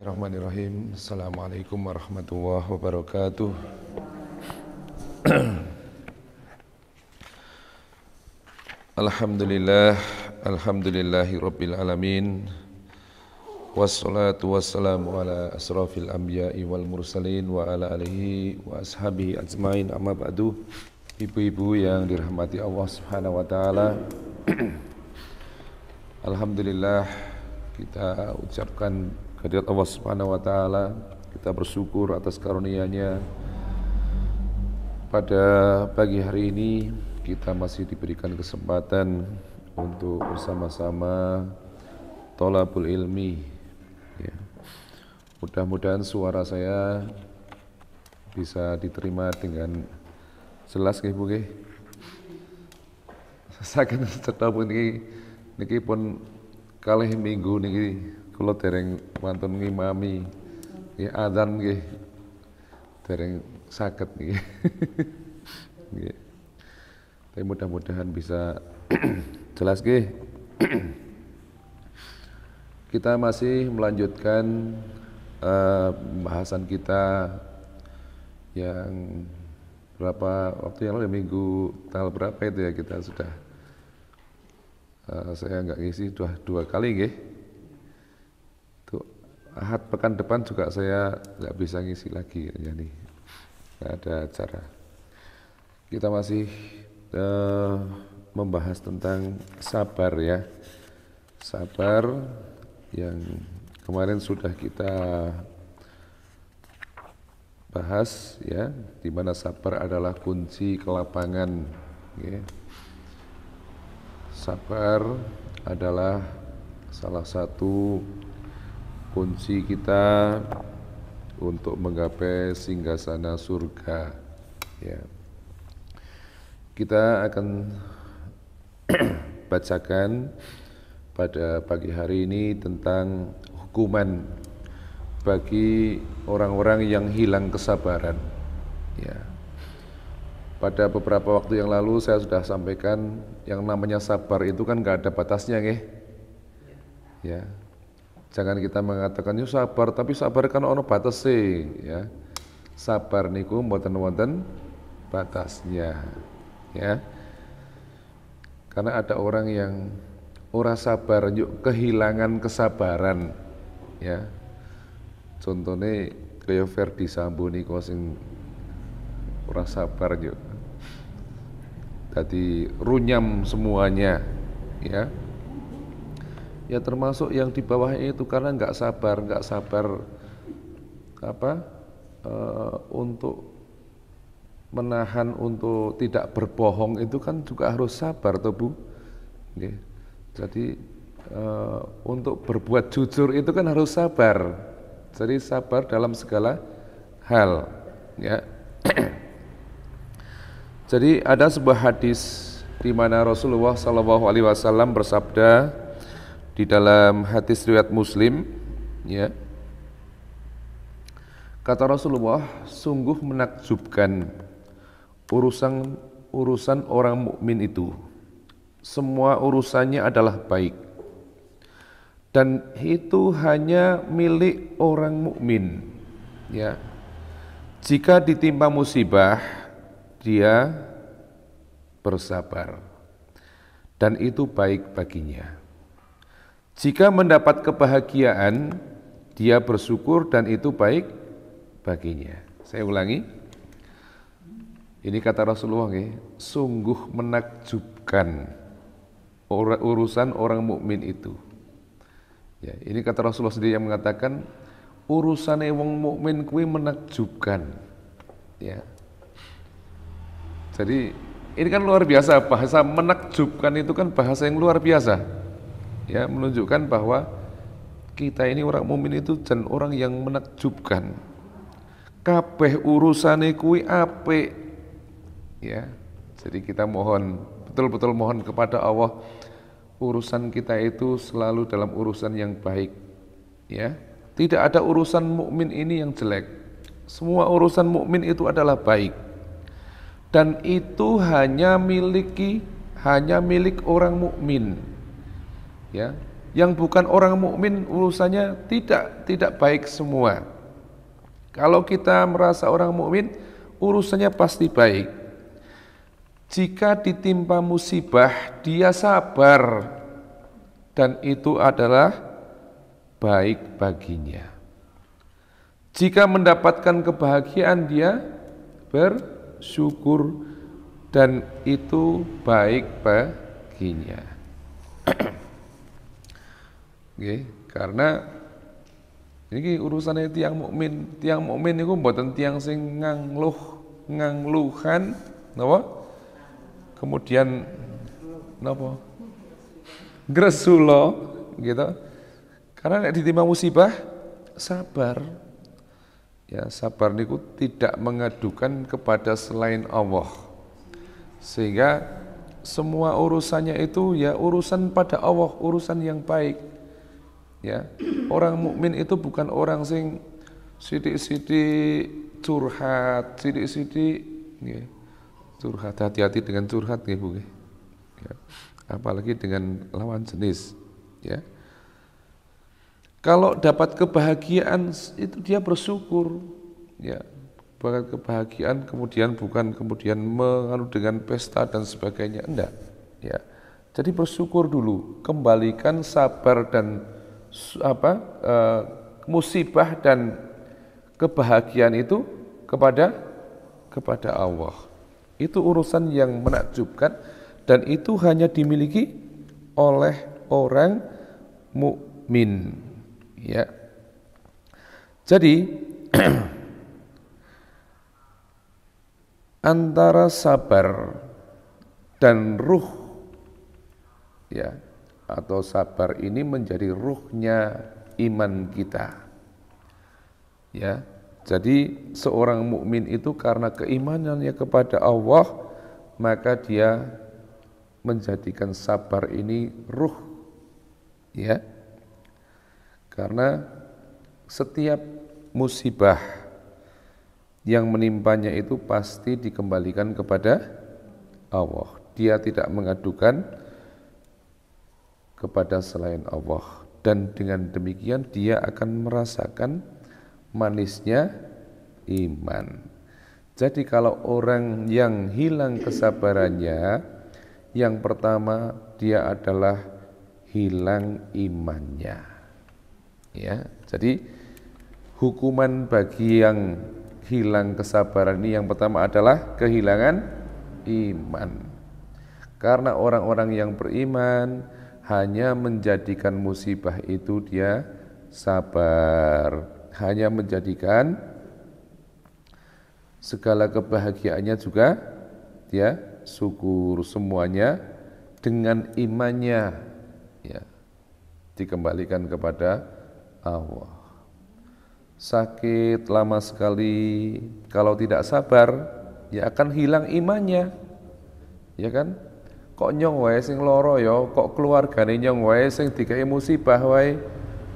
Bismillahirrahmanirrahim. Assalamualaikum warahmatullahi wabarakatuh. Alhamdulillah, alhamdulillahi rabbil alamin. Wassalatu wassalamu ala asrafil anbiya'i wal mursalin wa ala alihi wa ashabihi ajmain, amma ba'du. Ibu-ibu yang dirahmati Allah Subhanahu wa taala. Alhamdulillah, kita ucapkan kehadirat Allah Subhanahu wa taala, kita bersyukur atas karunia-Nya. Pada pagi hari ini kita masih diberikan kesempatan untuk bersama-sama thalabul ilmi. Ya. Mudah-mudahan suara saya bisa diterima dengan jelas nggih Bu nggih. Saking cetha niki pun kalih minggu niki kula dereng wonten ngimami nggih adzan nggih dereng saged nggih. Nggih. Tapi mudah-mudahan bisa jelas nggih. Kita masih melanjutkan pembahasan kita yang berapa waktu yang lalu, minggu tanggal berapa itu ya kita sudah saya nggak ngisi dua kali nggih. Ahad pekan depan juga saya nggak bisa ngisi lagi, jadi nggak ada acara. Kita masih membahas tentang sabar ya, sabar yang kemarin sudah kita bahas ya, di mana sabar adalah kunci kelapangan. Ya. Sabar adalah salah satu kunci kita untuk menggapai singgasana surga. Ya. Kita akan bacakan pada pagi hari ini tentang hukuman bagi orang-orang yang hilang kesabaran. Ya. Pada beberapa waktu yang lalu saya sudah sampaikan yang namanya sabar itu kan nggak ada batasnya, nggih. Ya. Jangan kita mengatakan yo sabar, tapi sabar kan ono batase ya. Sabar niku mboten-wonten batasnya ya. Karena ada orang yang ora sabar yuk kehilangan kesabaran ya. Contohnya kaya Ferdi Sambo niku sing ora sabar yuk. Tadi runyam semuanya ya. Ya termasuk yang di bawahnya itu karena nggak sabar untuk menahan untuk tidak berbohong itu kan juga harus sabar toh Bu. Oke. Jadi untuk berbuat jujur itu kan harus sabar. Jadi sabar dalam segala hal ya. Jadi ada sebuah hadis di mana Rasulullah SAW bersabda di dalam hadis riwayat Muslim ya, kata Rasulullah, sungguh menakjubkan urusan orang mukmin itu, semua urusannya adalah baik dan itu hanya milik orang mukmin ya. Jika ditimpa musibah dia bersabar dan itu baik baginya. Jika mendapat kebahagiaan, dia bersyukur dan itu baik baginya. Saya ulangi, ini kata Rasulullah, sungguh menakjubkan urusan orang mukmin itu. Ya, ini kata Rasulullah sendiri yang mengatakan urusan wong mukmin kuwi menakjubkan. Ya. Jadi ini kan luar biasa, bahasa menakjubkan itu kan bahasa yang luar biasa. Ya, menunjukkan bahwa kita ini orang mukmin itu dan orang yang menakjubkan. Kabeh urusane kuwi apik. Ya. Jadi kita mohon, betul-betul mohon kepada Allah urusan kita itu selalu dalam urusan yang baik. Ya. Tidak ada urusan mukmin ini yang jelek. Semua urusan mukmin itu adalah baik. Dan itu hanya milik orang mukmin. Ya, Yang bukan orang mukmin urusannya tidak baik semua. Kalau kita merasa orang mukmin urusannya pasti baik. Jika ditimpa musibah dia sabar dan itu adalah baik baginya. Jika mendapatkan kebahagiaan dia bersyukur dan itu baik baginya. Oke, karena ini urusannya tiang mukmin itu mboten tiang sing ngangluhan, napa? Kemudian napa? Gresulo, gitu. Karena nek ditimpa musibah sabar. Ya, sabar niku tidak mengadukan kepada selain Allah. Sehingga semua urusannya itu ya urusan pada Allah, urusan yang baik. Ya, orang mukmin itu bukan orang sing sidik-sidik curhat, sidik-sidik nggih. Curhat, hati-hati dengan curhat nggih Bu. Ya. Apalagi dengan lawan jenis, ya. Kalau dapat kebahagiaan itu dia bersyukur, ya. Dapat kebahagiaan kemudian bukan kemudian mengalu dengan pesta dan sebagainya, enggak, ya. Jadi bersyukur dulu, kembalikan sabar dan musibah dan kebahagiaan itu kepada Allah. Itu urusan yang menakjubkan dan itu hanya dimiliki oleh orang mukmin. Ya. Jadi antara sabar dan ruh, ya, atau sabar ini menjadi ruhnya iman kita. Ya. Jadi seorang mukmin itu karena keimanannya kepada Allah, maka dia menjadikan sabar ini ruh. Ya. Karena setiap musibah yang menimpanya itu pasti dikembalikan kepada Allah. Dia tidak mengadukan kepada selain Allah. Dan dengan demikian dia akan merasakan manisnya iman. Jadi kalau orang yang hilang kesabarannya, yang pertama dia adalah hilang imannya. Ya, jadi hukuman bagi yang hilang kesabaran ini yang pertama adalah kehilangan iman. Karena orang-orang yang beriman hanya menjadikan musibah itu dia sabar, hanya menjadikan segala kebahagiaannya juga dia syukur, semuanya dengan imannya ya dikembalikan kepada Allah. Sakit lama sekali, kalau tidak sabar ya akan hilang imannya, ya kan? Kok nyong wae sing loro ya, kok keluargane nyong wae sing dikai musibah wae,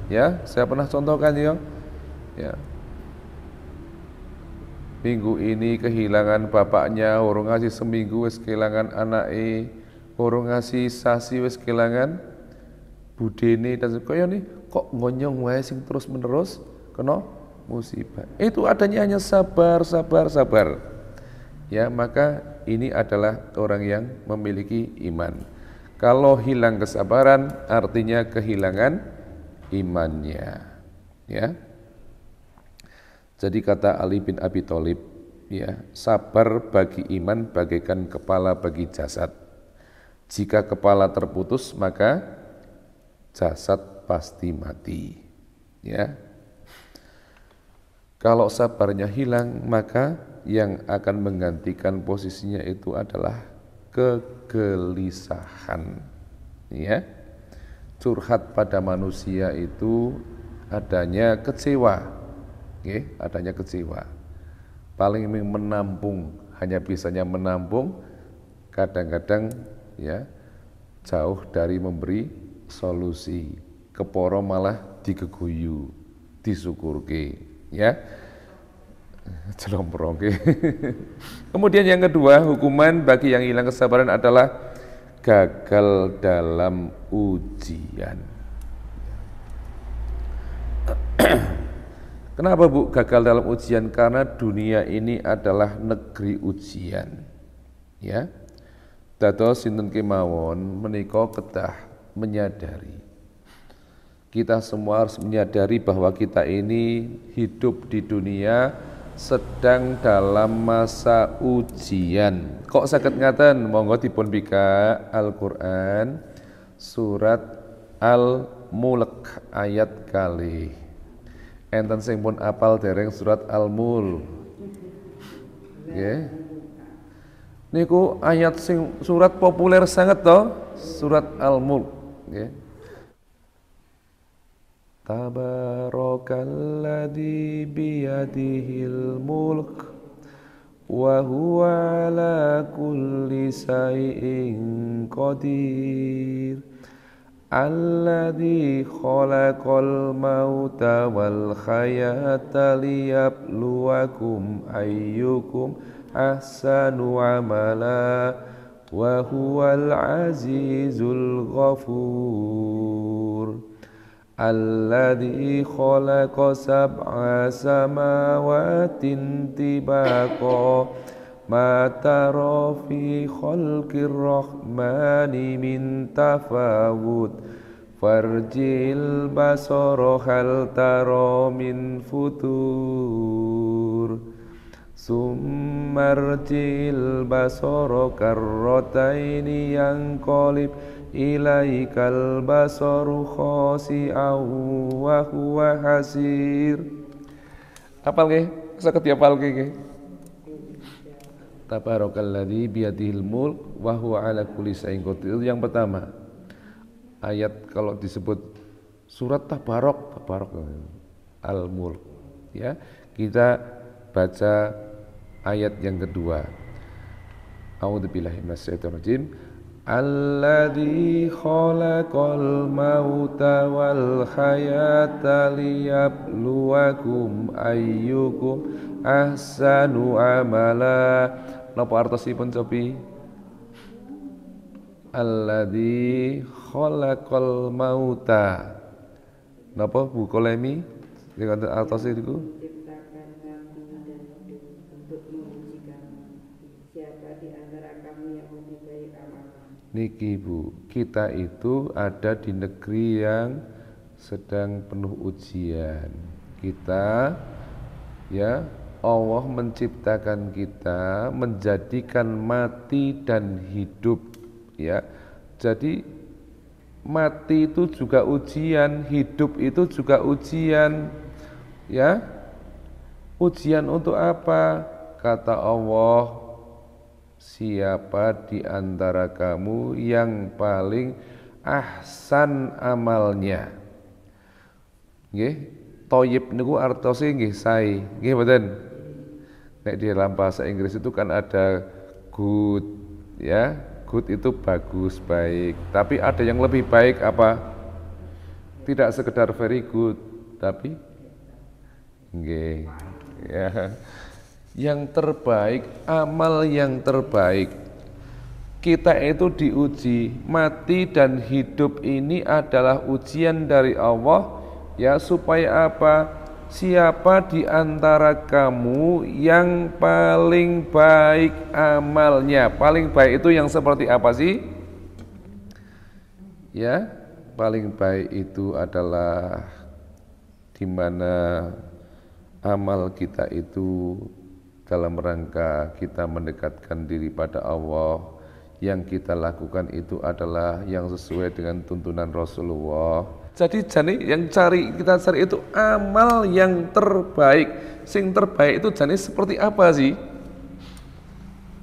ya? Saya pernah contohkan ya, ya. Minggu ini kehilangan bapaknya, urung ngasih seminggu wis kehilangan anake, urung ngasih sasi wis kehilangan budene dan sebagainya nih. Kok ngonyong wae sing terus menerus kena musibah. Itu adanya hanya sabar. Ya, maka ini adalah orang yang memiliki iman. Kalau hilang kesabaran artinya kehilangan imannya. Ya. Jadi kata Ali bin Abi Thalib, ya, sabar bagi iman bagaikan kepala bagi jasad. Jika kepala terputus maka jasad pasti mati. Ya. Kalau sabarnya hilang, maka yang akan menggantikan posisinya itu adalah kegelisahan. Ya. Curhat pada manusia itu adanya kecewa. Oke, adanya kecewa. Paling menampung, hanya bisanya menampung, kadang-kadang ya jauh dari memberi solusi. Keporo malah digeguyu, disyukurke, ya. Jelomprongke. Kemudian yang kedua, hukuman bagi yang hilang kesabaran adalah gagal dalam ujian. Kenapa Bu gagal dalam ujian? Karena dunia ini adalah negeri ujian. Ya. Dados sinten kemawon menika kedah menyadari. Kita semua harus menyadari bahwa kita ini hidup di dunia sedang dalam masa ujian. Kok saged ngaten? Monggo dipun bika Al-Qur'an surat Al-Mulk ayat kalih. Enten sing pun apal dereng surat Al-Mulk. Nggih. Niku ayat sing surat populer sangat toh, surat Al-Mulk, nggih. Tabarakalladzi biyadihil mulk wa huwa ala kulli syai'in qadir. Alladzi khalaqal mauta wal hayata liyabluwakum ayyukum ahsanu amala wa huwal azizul ghafur. Alladzi khalaqa sab'a samaawatin tibaqa ma tara fi khalqir rahmani min tafawut farjil basara hal tara min futur summarjil basara karrataini yanqalib ilaikal basaru khasi'aw wa huwa hasir. Apal nggih? Saged diapal nggih. Tabarakalladzi biyadihil mulk wa huwa ala kulli syai'in qadir. Yang pertama, ayat kalau disebut surat Tabarok Al-Mulk, ya. Kita baca ayat yang kedua. A'udzubillahi minasyaitonir rajim. Alladzi khalaqal mauta wal hayata liyabluwakum ayyukum ahsanu amala. Napa artosipun cobi? Alladzi khalaqal mauta. Napa Bu Kolemi? Sing wonten artose niku? Niki Bu, kita itu ada di negeri yang sedang penuh ujian. Kita, ya, Allah menciptakan kita, menjadikan mati dan hidup, ya. Jadi mati itu juga ujian, hidup itu juga ujian, ya. Ujian untuk apa? Kata Allah, siapa di antara kamu yang paling ahsan amalnya? Nggih, thayyib niku artose nggih sae. Nggih mboten? Nek di dalam bahasa Inggris itu kan ada good, ya. Good itu bagus, baik. Tapi ada yang lebih baik apa? Tidak sekedar very good, tapi nggih, ya. Yang terbaik, amal yang terbaik. Kita itu diuji, mati dan hidup ini adalah ujian dari Allah, ya, supaya apa? Siapa di antara kamu yang paling baik amalnya? Paling baik itu yang seperti apa sih? Ya, paling baik itu adalah di mana amal kita itu dalam rangka kita mendekatkan diri pada Allah, yang kita lakukan itu adalah yang sesuai dengan tuntunan Rasulullah. Jadi yang kita cari itu amal yang terbaik. Sing terbaik itu jane seperti apa sih?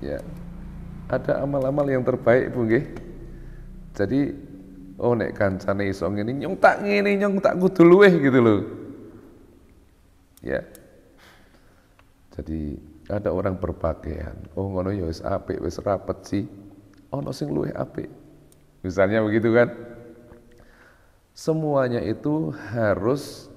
Ya, ada amal-amal yang terbaik Bu nggih. Jadi nek kancane iso ngene nyong tak ngene nyong tak kudu luweh gitu loh. Ya. Jadi ada orang berpakaian, oh ngono ya wis apik, wis rapet sih. Ono sing luwih apik. Misalnya begitu kan? Semuanya itu harus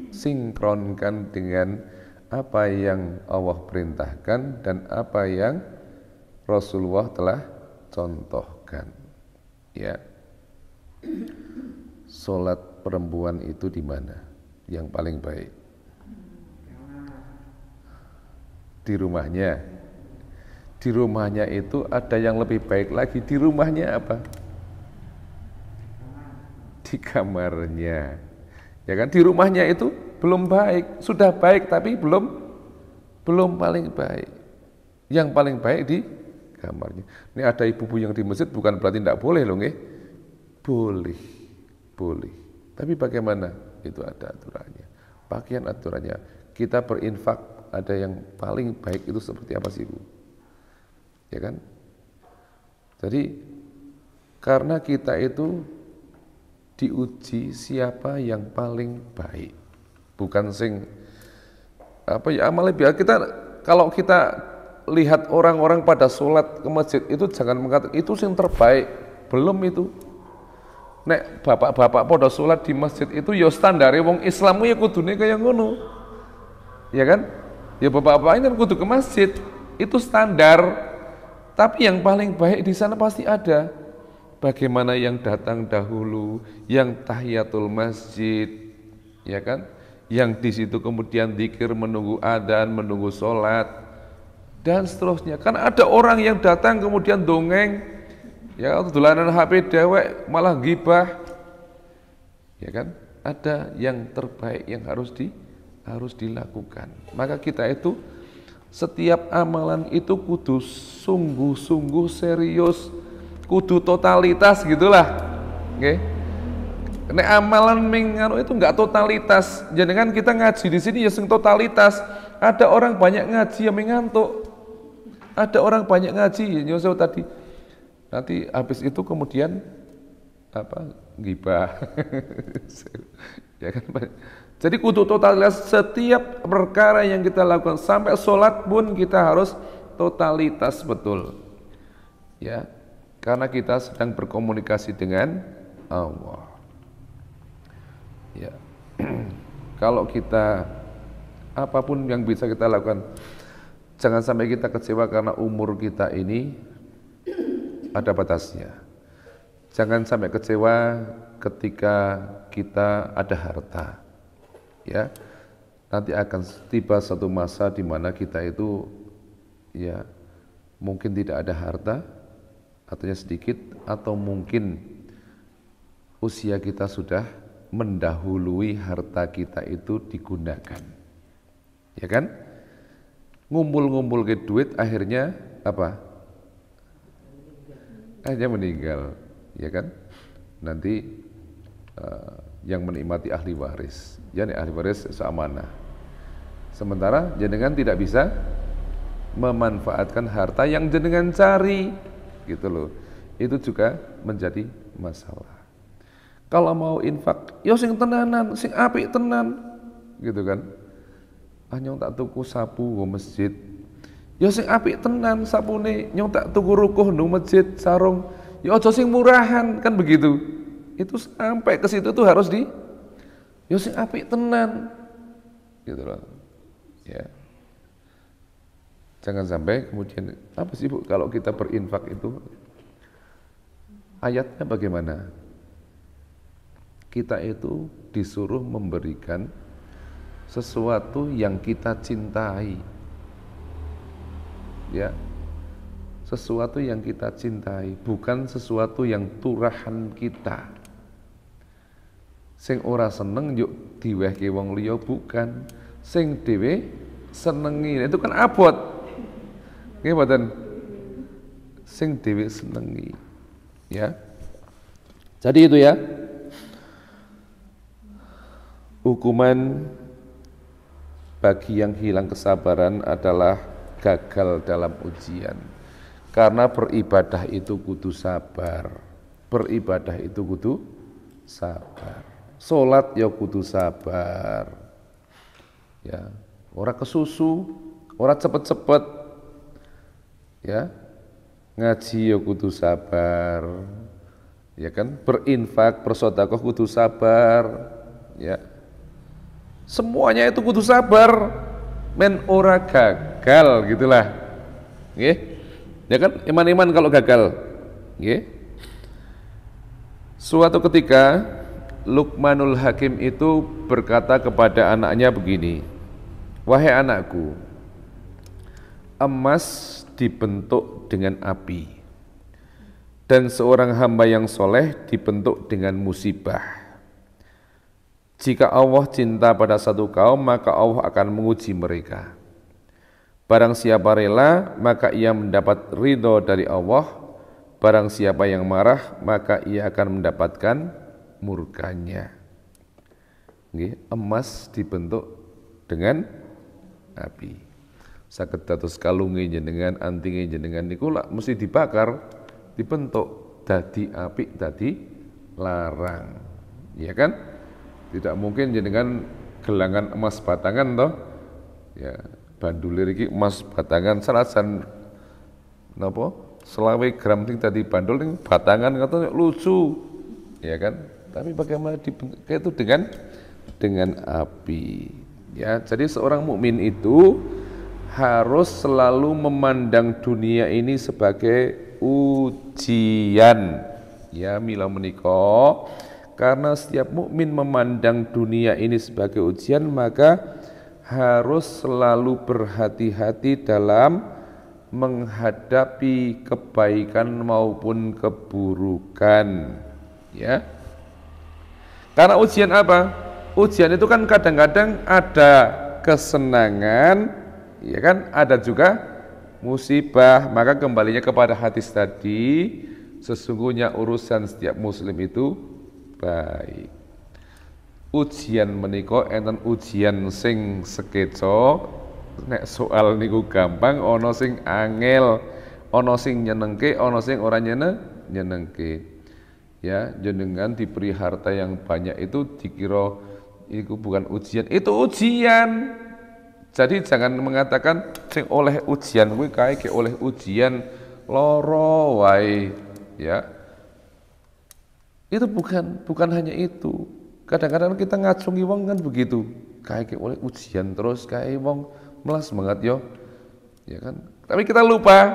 disinkronkan dengan apa yang Allah perintahkan dan apa yang Rasulullah telah contohkan. Ya. Salat perempuan itu di mana? yang paling baik? Di rumahnya. Di rumahnya itu ada yang lebih baik lagi. Di rumahnya apa? Di kamarnya. Ya kan, di rumahnya itu belum baik, sudah baik tapi belum paling baik. Yang paling baik di kamarnya. Ini ada ibu-ibu yang di masjid bukan berarti tidak boleh loh, nggih. Boleh. Boleh. Tapi bagaimana? Itu ada aturannya. Pakaian aturannya. Kita berinfak, ada yang paling baik itu seperti apa sih, Bu? Ya kan? Jadi karena kita itu diuji siapa yang paling baik, bukan sing apa ya amalnya. Biar kita, kalau kita lihat orang-orang pada sholat ke masjid itu jangan mengatakan itu sing terbaik, belum itu. Nek bapak-bapak pada sholat di masjid itu ya standare wong Islam ya kudune kaya ngono, ya kan? Ya bapak-bapak ini kudu ke masjid, itu standar. Tapi yang paling baik di sana pasti ada. Bagaimana yang datang dahulu, yang tahiyatul masjid, ya kan? Yang di situ kemudian zikir, menunggu adzan, menunggu sholat, dan seterusnya. Kan ada orang yang datang kemudian dongeng, ya dolanan HP dewek malah gibah, ya kan? Ada yang terbaik yang harus dilakukan. Maka kita itu setiap amalan itu kudu sungguh-sungguh serius, kudu totalitas gitulah. Oke. Nek amalan minganu itu enggak totalitas. Jangan kita ngaji di sini ya sing totalitas. Ada orang banyak ngaji yang mengantuk. Ada orang banyak ngaji, nyusul tadi. Nanti habis itu kemudian apa? Gibah. Ya kan? Jadi kudu totalitas, setiap perkara yang kita lakukan, sampai sholat pun kita harus totalitas betul. Ya, karena kita sedang berkomunikasi dengan Allah. Ya, kalau kita apapun yang bisa kita lakukan, jangan sampai kita kecewa karena umur kita ini ada batasnya. Jangan sampai kecewa ketika kita ada harta. Ya, nanti akan tiba satu masa di mana kita itu ya mungkin tidak ada harta, artinya sedikit, atau mungkin usia kita sudah mendahului harta kita itu digunakan, ya kan? Ngumpul-ngumpul ke duit akhirnya apa? Akhirnya meninggal, ya kan? Nanti yang menikmati ahli waris, yakni ahli waris seamanah. Sementara jenengan tidak bisa memanfaatkan harta yang jenengan cari, gitu loh. Itu juga menjadi masalah. Kalau mau infak, yo sing tenanan, sing apik tenan, gitu kan. Nyong tak tuku sapu go masjid. Yo sing apik tenan sapune, nyong tak tuku rukuh nang masjid sarung. Yo aja sing murahan, kan begitu. Itu sampai ke situ tuh harus yo sing apik tenan, gitu loh. Ya. Jangan sampai kemudian apa sih Bu kalau kita berinfak itu ayatnya bagaimana? Kita itu disuruh memberikan sesuatu yang kita cintai. Ya. Sesuatu yang kita cintai, bukan sesuatu yang turahan kita. Sing ora seneng yuk diwehke wong liya, bukan. Sing dhewe senengi, itu kan abot. Nggih mboten? Sing dhewe senengi. Ya. Jadi itu ya. Hukuman bagi yang hilang kesabaran adalah gagal dalam ujian. Karena beribadah itu kudu sabar. Beribadah itu kudu sabar. Salat ya kudu sabar. Ya, ora kesusu, ora cepet-cepet. Ya. Ngaji ya kudu sabar. Ya kan? Berinfak, bersedekah kudu sabar. Ya. Semuanya itu kudu sabar. Men ora gagal gitulah. Nggih. Ya kan? Iman-iman kalau gagal. Nggih. Suatu ketika Luqmanul Hakim itu berkata kepada anaknya begini, wahai anakku, emas dibentuk dengan api, dan seorang hamba yang soleh dibentuk dengan musibah. Jika Allah cinta pada satu kaum, maka Allah akan menguji mereka. Barang siapa rela, maka ia mendapat ridho dari Allah. Barang siapa yang marah, maka ia akan mendapatkan murkanya. Emas dibentuk dengan api. Saged dados kalunge jenengan, antinge jenengan niku lak mesti dibakar, dibentuk dadi apik, dadi larang. Ya kan? Tidak mungkin jenengan gelangan emas batangan toh. Ya, bandulir iki emas batangan serasan napa? 20 gram sing tadi bandul ning batangan katanya lucu. Ya kan? Tapi bagaimana itu dengan api. Ya, jadi seorang mukmin itu harus selalu memandang dunia ini sebagai ujian. Ya, mila menika, karena setiap mukmin memandang dunia ini sebagai ujian, maka harus selalu berhati-hati dalam menghadapi kebaikan maupun keburukan. Ya. Karena ujian apa? Ujian itu kan kadang-kadang ada kesenangan, ya kan? Ada juga musibah. Maka kembalinya kepada hadis tadi, sesungguhnya urusan setiap muslim itu baik. Ujian menika enten ujian sing sekeco, nek soal niku gampang, ana sing angel, ana sing nyenengke, ana sing ora nyenengke. Ya, jenengan diberi harta yang banyak itu dikira itu bukan ujian, itu ujian. Jadi jangan mengatakan sing oleh ujian kuwi kae oleh ujian loro wae, ya. Itu bukan hanya itu. Kadang-kadang kita ngacungi wong kan begitu, kae oleh ujian terus kae wong melas banget yo. Ya kan? Tapi kita lupa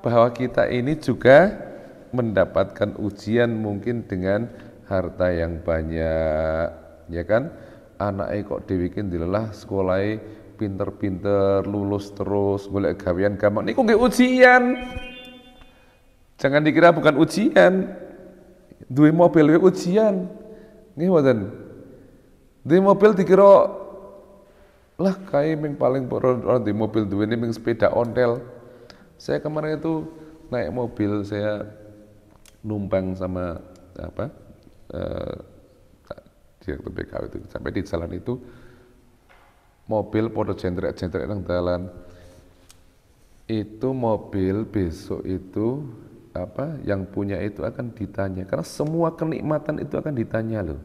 bahwa kita ini juga mendapatkan ujian mungkin dengan harta yang banyak, ya kan? Anake kok dibikin dilelah sekolahnya pinter-pinter, lulus terus, golek gawean gampang. Niku nggih ujian. Jangan dikira bukan ujian. Duwe mobil ujian. Nggih mboten. Duwe mobil dikira lah kae ming paling orang di mobil duwene ming sepeda ontel. Saya kemarin itu naik mobil, saya numpang sama direktur BKW itu, sampai di jalan itu mobil podo jendrek-jendrek nang dalan. Itu mobil besok itu yang punya itu akan ditanya, karena semua kenikmatan itu akan ditanya loh.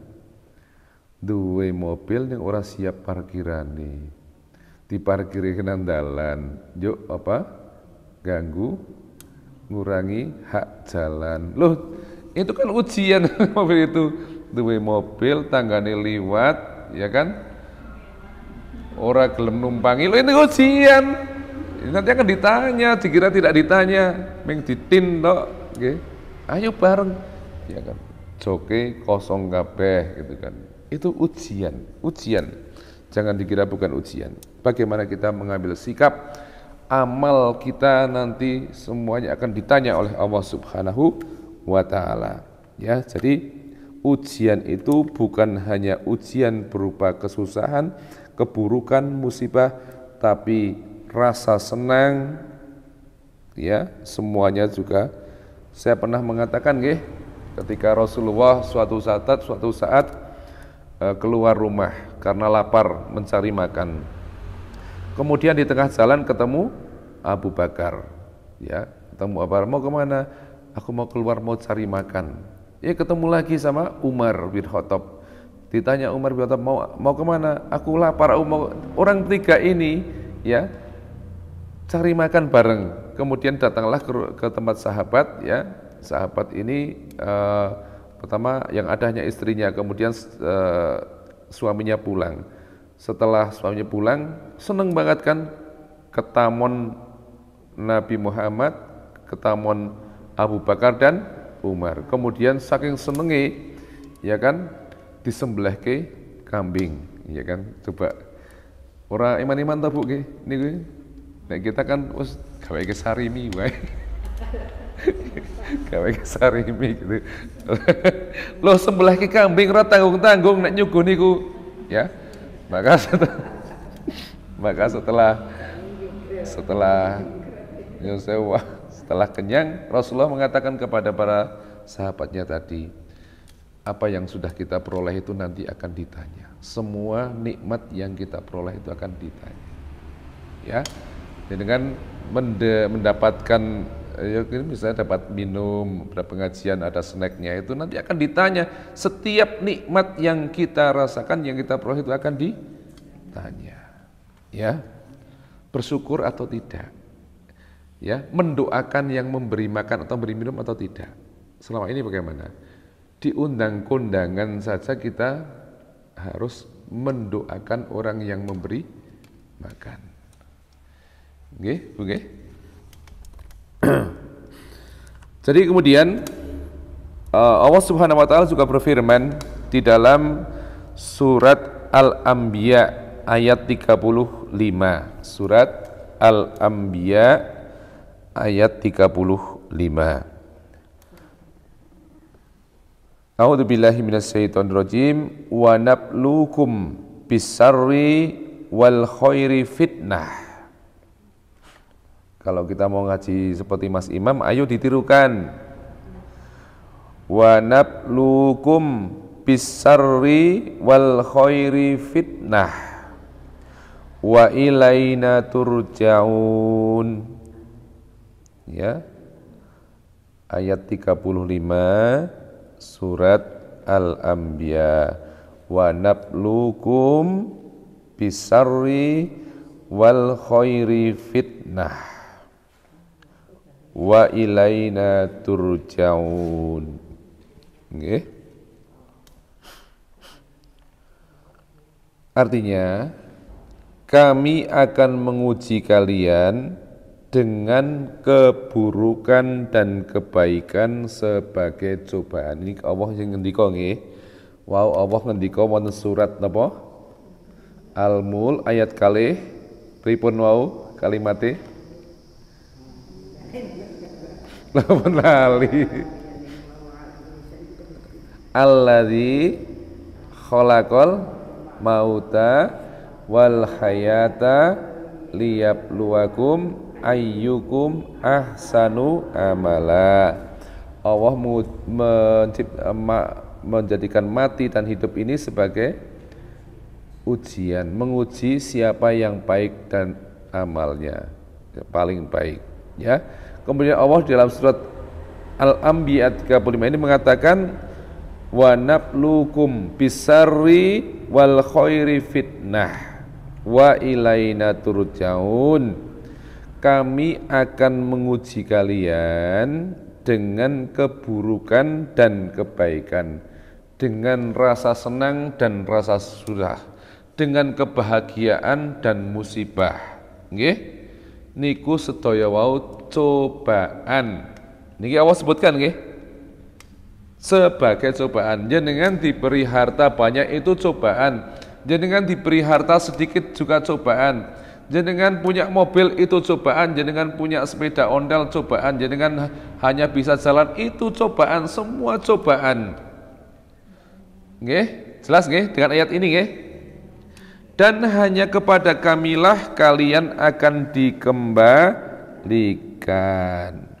Duwe mobil yang ora siap parkirane, diparkiri nang dalan, yuk ganggu, ngurangi hak jalan. Loh, itu kan ujian. Mobil itu duwe mobil tanggane liwat, ya kan? Ora gelem numpangi, loh ini ujian. Nanti akan ditanya, dikira tidak ditanya, ming ditin tok, nggih. Ayo bareng, ya kan? Joke kosong kabeh gitu kan. Itu ujian. Jangan dikira bukan ujian. Bagaimana kita mengambil sikap, amal kita nanti semuanya akan ditanya oleh Allah Subhanahu wa taala. Ya, jadi ujian itu bukan hanya ujian berupa kesusahan, keburukan, musibah, tapi rasa senang, ya, semuanya juga. Saya pernah mengatakan nggih, ketika Rasulullah suatu saat keluar rumah karena lapar mencari makan. Kemudian di tengah jalan ketemu Abu Bakar, ya, ketemu Abu Bakar, mau kemana? Aku mau keluar mau cari makan. Ya, ketemu lagi sama Umar bin Khattab. Ditanya Umar bin Khattab, mau kemana? Aku lapar. Orang tiga ini, ya, cari makan bareng. Kemudian datanglah ke tempat sahabat, ya. Sahabat ini pertama yang ada hanya istrinya, kemudian suaminya pulang. Setelah suaminya pulang, seneng banget kan, ketamon Nabi Muhammad, ketamon Abu Bakar dan Umar. Kemudian saking senengi, ya kan, disembelihke kambing, ya kan? Coba orang iman-iman ta Bu nggih niku. Nek kita kan wis gawe ke sarimi wae. Gawe ke sarimi gitu. Lo sembelihke kambing ora tanggung-tanggung nek nyuguh niku, ya. Maka setelah Yosef setelah kenyang, Rasulullah mengatakan kepada para sahabatnya tadi, apa yang sudah kita peroleh itu nanti akan ditanya. Semua nikmat yang kita peroleh itu akan ditanya. Ya, dengan mendapatkan, ya misalnya dapat minum, ada pengajian, ada snacknya, itu nanti akan ditanya. Setiap nikmat yang kita rasakan, yang kita peroleh itu akan ditanya. Ya, bersyukur atau tidak. Ya, mendoakan yang memberi makan atau memberi minum atau tidak. Selama ini bagaimana? Diundang kondangan saja kita harus mendoakan orang yang memberi makan. Nggih, nggih. Jadi kemudian Allah Subhanahu wa taala juga berfirman di dalam surat Al-Anbiya ayat 35. Surat Al-Anbiya ayat 35. A'udzu billahi minasyaitonir rajim wa nabluukum bisarri wal khairi fitnah. Kalau kita mau ngaji seperti Mas Imam, ayo ditirukan. Wa nabluukum bisarri wal khairi fitnah wa ilaina turja'un. Ya, ayat 35 surat Al-Anbiya. Wa nabluukum bisarri wal khairi fitnah wa ilaina turja'un. Nggih. Artinya kami akan menguji kalian dengan keburukan dan kebaikan sebagai cobaan. Ini Allah yang ngendika nggih. Wow, Allah ngendika wonten surat napa? Al-Mulk ayat kalih pripun wau kalimate? Lamun lali. Alladzi khalaqal mauta wal hayata liyabluwakum ayyukum ahsanu amala. Allah menjadikan mati dan hidup ini sebagai ujian, menguji siapa yang baik dan amalnya paling baik, ya. Kemudian Allah dalam surat Al-Anbiya 35 ini mengatakan wa nabluukum bisarri wal khairi fitnah wa ilaina turja'un. Kami akan menguji kalian dengan keburukan dan kebaikan, dengan rasa senang dan rasa susah, dengan kebahagiaan dan musibah. Nggih, niku sedaya wau cobaan. Niki Allah sebutkan nggih, sebagai cobaan. Jenengan diberi harta banyak itu cobaan, jenengan diberi harta sedikit juga cobaan. Jenengan punya mobil itu cobaan, jenengan punya sepeda ondel cobaan, jenengan hanya bisa jalan itu cobaan, semua cobaan. Nggih, jelas nggih dengan ayat ini nggih? Dan hanya kepada kamilah kalian akan dikembalikan.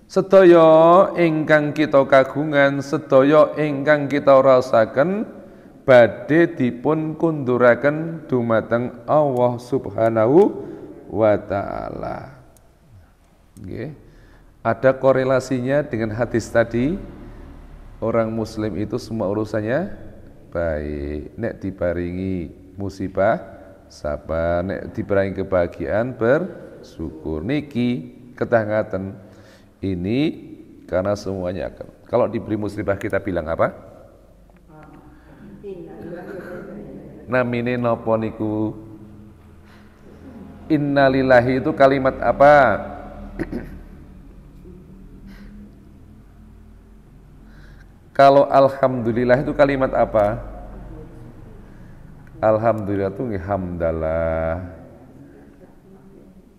Sedaya ingkang kita kagungan, sedaya ingkang kita rasaken badhe dipun kunduraken dumateng Allah Subhanahu wa taala. Nggih. Ada korelasinya dengan hadis tadi. Orang muslim itu semua urusannya baik. Nek diparingi musibah sabar, nek diparingi kebahagiaan bersyukur. Niki ketangaten ini karena semuanya akan. Kalau diberi musibah kita bilang apa? Namine napa niku? Innalillahi itu kalimat apa? Kalau alhamdulillah itu kalimat apa? Alhamdulillah itu hamdalah.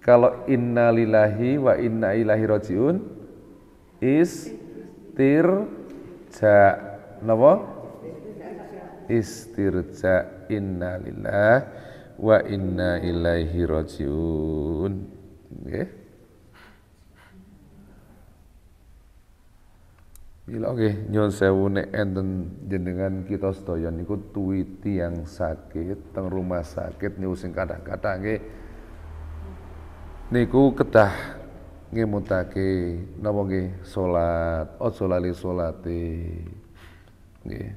Kalau inna lillahi wa inna ilaihi rajiun istirja. Napa? Istirja. Inna lillahi wa inna ilaihi rajiun. Nggih. Mila nggih nyuwun sewu nek enten jenengan kita sedaya niku tuwiti yang sakit teng rumah sakit niku sing kathah-kathah nggih niku kedah ngemutake napa nggih salat aja lali salate nggih.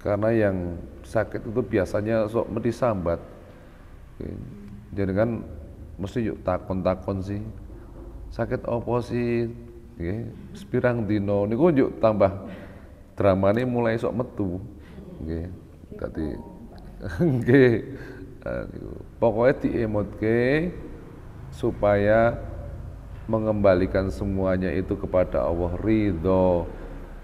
Karena yang sakit itu biasanya sok mesti sambat. Jenengan mesti yuk takon-takon sih. Sakit apa sih? Nggih, sepirang dino niku njuk tambah dramane mulai sok metu. Nggih. Dadi nggih pokoke diemotke supaya mengembalikan semuanya itu kepada Allah, ridho.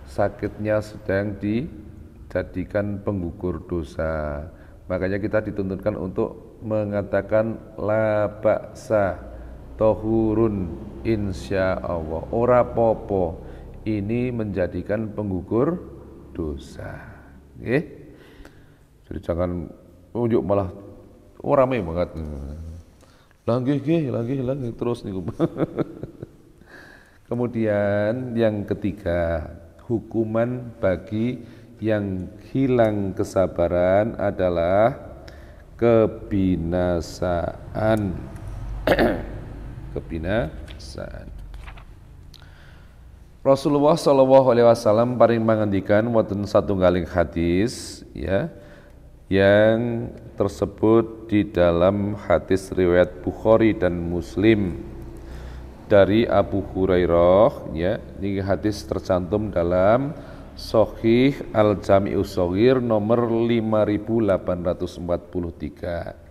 Sakitnya sedang dijadikan penggugur dosa. Makanya kita dituntutkan untuk mengatakan la ba'sa tohurun insya Allah, ora popo, ini menjadikan penggugur dosa. Jadi jangan unjuk malah rame banget. Lagi terus nih. Kemudian yang ketiga, hukuman bagi yang hilang kesabaran adalah kebinasaan. Kebinasaan. Rasulullah Shallallahu Alaihi Wasallam paring mengendikan wonten satunggaling hadis ya yang tersebut di dalam hadis riwayat Bukhari dan Muslim dari Abu Hurairah ya. Ini hadis tercantum dalam Sahih Al-Jami'us Shaghir nomor 5843.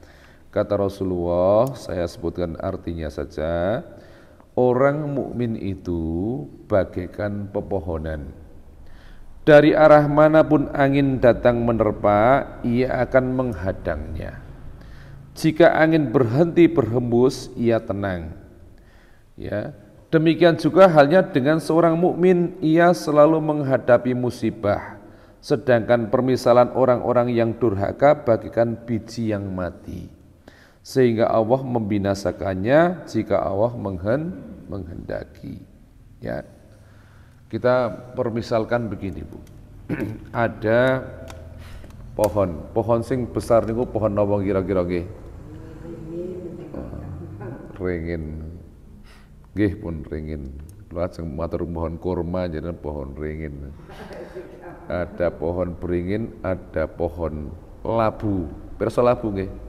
Kata Rasulullah, saya sebutkan artinya saja, orang mukmin itu bagaikan pepohonan. Dari arah manapun angin datang menerpa, ia akan menghadangnya. Jika angin berhenti berhembus, ia tenang. Ya, demikian juga halnya dengan seorang mukmin, ia selalu menghadapi musibah. Sedangkan permisalan orang-orang yang durhaka bagaikan biji yang mati. Sehingga Allah membinasakannya jika Allah menghendaki. Ya, kita permisalkan begini Bu, ada pohon sing besar niku pohon napa kira-kira nggih? Ringin. Nggih pun ringin. Lajeng matur pohon kurma jeneng pohon ringin. Ada pohon beringin, ada pohon labu. Pirsa labu nggih?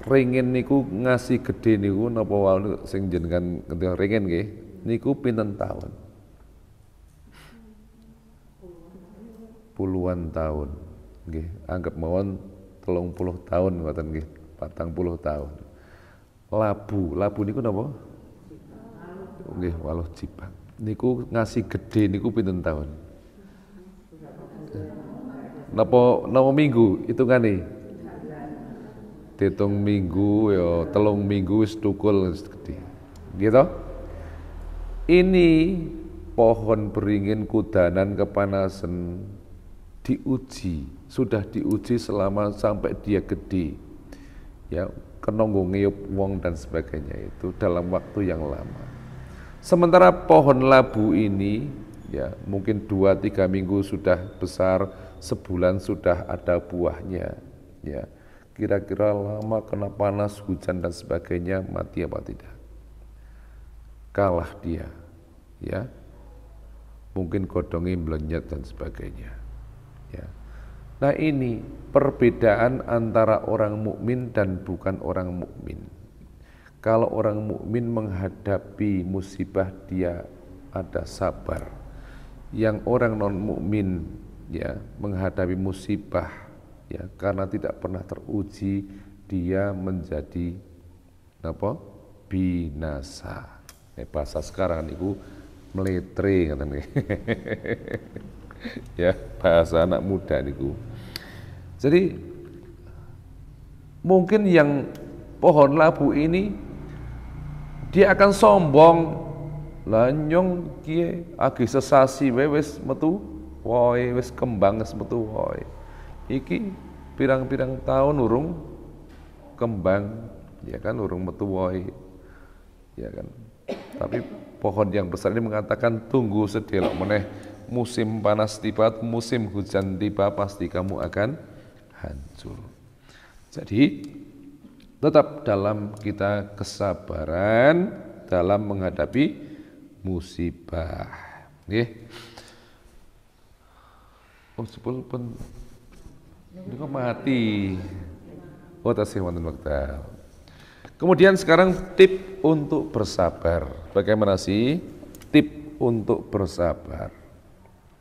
Ringin niku ngasih gede niku napa wae sing jenengan ngendika ringin nggih niku pinten tahun? Puluhan tahun nggih, anggap mawon 30 tahun ngoten nggih, 40 tahun. Labu niku napa? Nggih, waluh jipang. Niku ngasih gede niku pinten tahun? Napa minggu hitungane? Ditung minggu ya 3 minggu wis tukul wis gede. Gitu. Ini pohon beringin kudanan kepanasan sudah diuji selama sampai dia gede. Ya, kena ngiyup wong dan sebagainya itu dalam waktu yang lama. Sementara pohon labu ini ya mungkin 2-3 minggu sudah besar, sebulan sudah ada buahnya. Ya. Kira-kira lama kena panas, hujan dan sebagainya, mati apa tidak? Kalah dia, ya. Mungkin godongnya melenyat dan sebagainya. Ya. Nah ini perbedaan antara orang mukmin dan bukan orang mukmin. Kalau orang mukmin menghadapi musibah dia ada sabar. Yang orang non mukmin ya menghadapi musibah ya karena tidak pernah teruji dia menjadi apa? Binasa. Bahasa sekarang niku meletre ngoten nggih. Ya, bahasa anak muda niku. Jadi mungkin yang pohon labu ini dia akan sombong, lah nyong kiye agi sesasi wae wis metu woe, wis kembang wis metu woe. Iki pirang-pirang tahun urung kembang, ya kan urung metu woe. Ya kan. Tapi pohon yang besar ini mengatakan tunggu sedelok meneh, musim panas tiba, musim hujan tiba, pasti kamu akan hancur. Jadi tetap dalam kita kesabaran dalam menghadapi musibah. Nggih. Oh, sepuluh pun ini kok mati. Oh, tasih wonten wekdal. Kemudian sekarang tip untuk bersabar. Bagaimana sih tip untuk bersabar?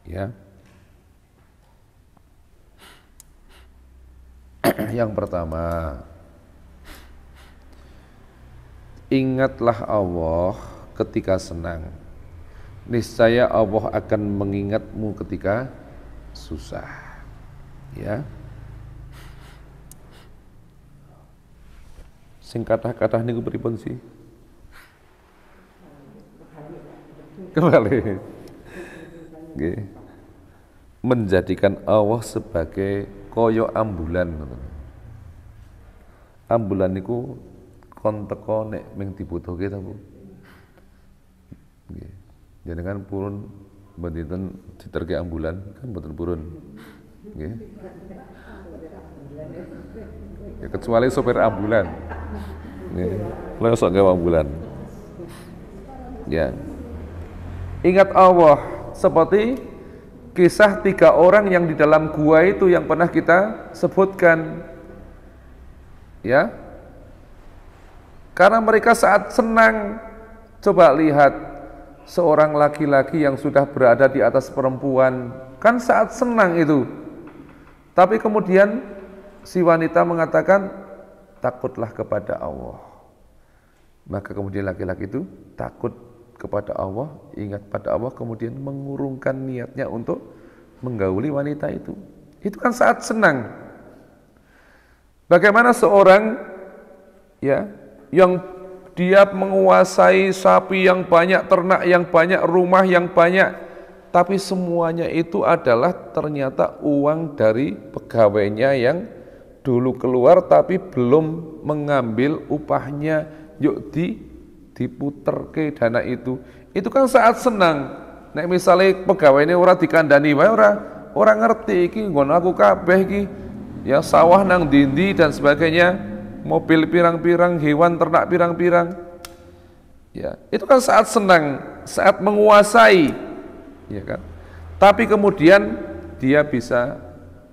Ya. Yang pertama, ingatlah Allah ketika senang. Niscaya Allah akan mengingatmu ketika susah. Ya. Sing kathah-kathah niku pripun sih? Kembali. Nggih. Menjadikan Allah sebagai koyo ambulan. Ambulan niku kon teko nek ming dibutuhke ta, Bu. Nggih. Jenengan purun mboten diterke ambulan kan mboten purun. Nggih. Ya kecuali sopir ambulan. Nggih. Lha sok gawe ambulan. Ya. Ingat Allah seperti kisah 3 orang yang di dalam gua itu yang pernah kita sebutkan. Ya. Karena mereka saat senang, coba lihat seorang laki-laki yang sudah berada di atas perempuan, kan saat senang itu. Tapi kemudian si wanita mengatakan, takutlah kepada Allah. Maka kemudian laki-laki itu takut kepada Allah, ingat pada Allah, kemudian mengurungkan niatnya untuk menggauli wanita itu. Itu kan saat senang. Bagaimana seorang ya yang dia menguasai sapi yang banyak, ternak yang banyak, rumah yang banyak, tapi semuanya itu adalah ternyata uang dari pegawainya yang dulu keluar tapi belum mengambil upahnya, yuk diputer ke dana itu kan saat senang. Nek misalnya pegawai ini ora dikandani wae ora ngerti iki nggon aku kabeh iki ya sawah nang dindi dan sebagainya, mobil pirang-pirang, hewan ternak pirang-pirang. Ya, itu kan saat senang, saat menguasai, ya kan? Tapi kemudian dia bisa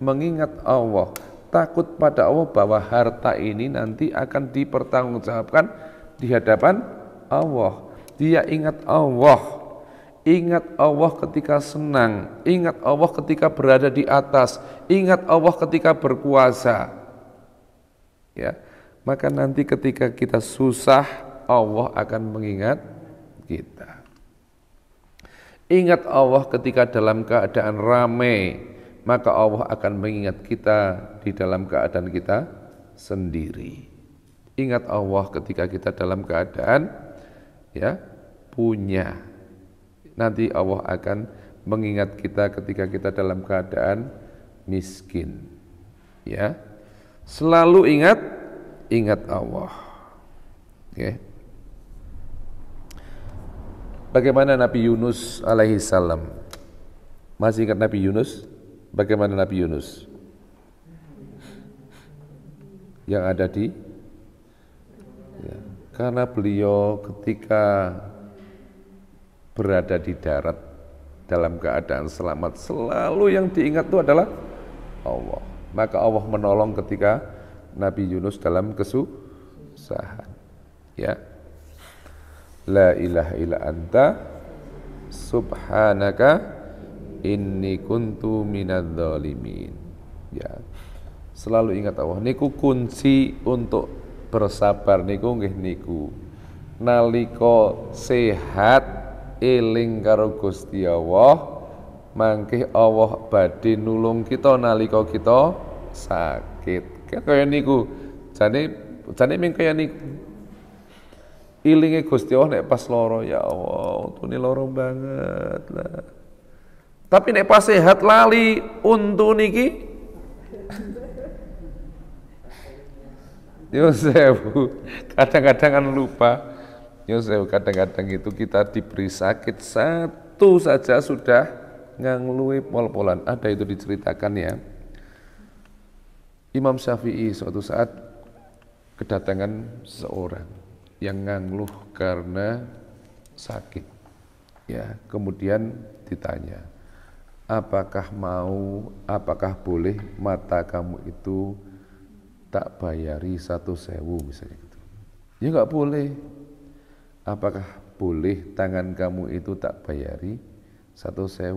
mengingat Allah, takut pada Allah bahwa harta ini nanti akan dipertanggungjawabkan di hadapan Allah. Dia ingat Allah ketika senang, ingat Allah ketika berada di atas, ingat Allah ketika berkuasa. Ya, maka nanti ketika kita susah, Allah akan mengingat kita. Ingat Allah ketika dalam keadaan ramai, maka Allah akan mengingat kita di dalam keadaan kita sendiri. Ingat Allah ketika kita dalam keadaan ya punya. Nanti Allah akan mengingat kita ketika kita dalam keadaan miskin. Ya. Selalu ingat Allah. Okay. Bagaimana Nabi Yunus alaihi salam? Masih ingat Nabi Yunus? Bagaimana Nabi Yunus? Yang ada di ya, karena beliau ketika berada di darat dalam keadaan selamat, selalu yang diingat itu adalah Allah. Maka Allah menolong ketika Nabi Yunus dalam kesusahan. Ya. La ilaha illa anta subhanaka inni kuntu minadz zalimin. Ya. Selalu ingat Allah. Niku kunci untuk bersabar niku nggih niku. Nalika sehat eling karo Gusti Allah, mangke Allah badhe nulung kita nalika kita sakit. Kaya niku jane ming kaya niku. Ilinge Gusti Allah nek pas lara, ya Allah, untune lara banget lah. Tapi nek pas sehat lali untu niki yo sewu, kadang-kadang kan lupa. Yo sewu, kadang-kadang itu kita diberi sakit satu saja sudah ngangluwi pol-polan. Ada itu diceritakan ya. Imam Syafi'i suatu saat kedatangan seseorang yang ngangluh karena sakit. Ya, kemudian ditanya, apakah boleh mata kamu itu tak bayari 1.000 misalnya gitu. Ya nggak boleh. Apakah boleh tangan kamu itu tak bayari 1.000?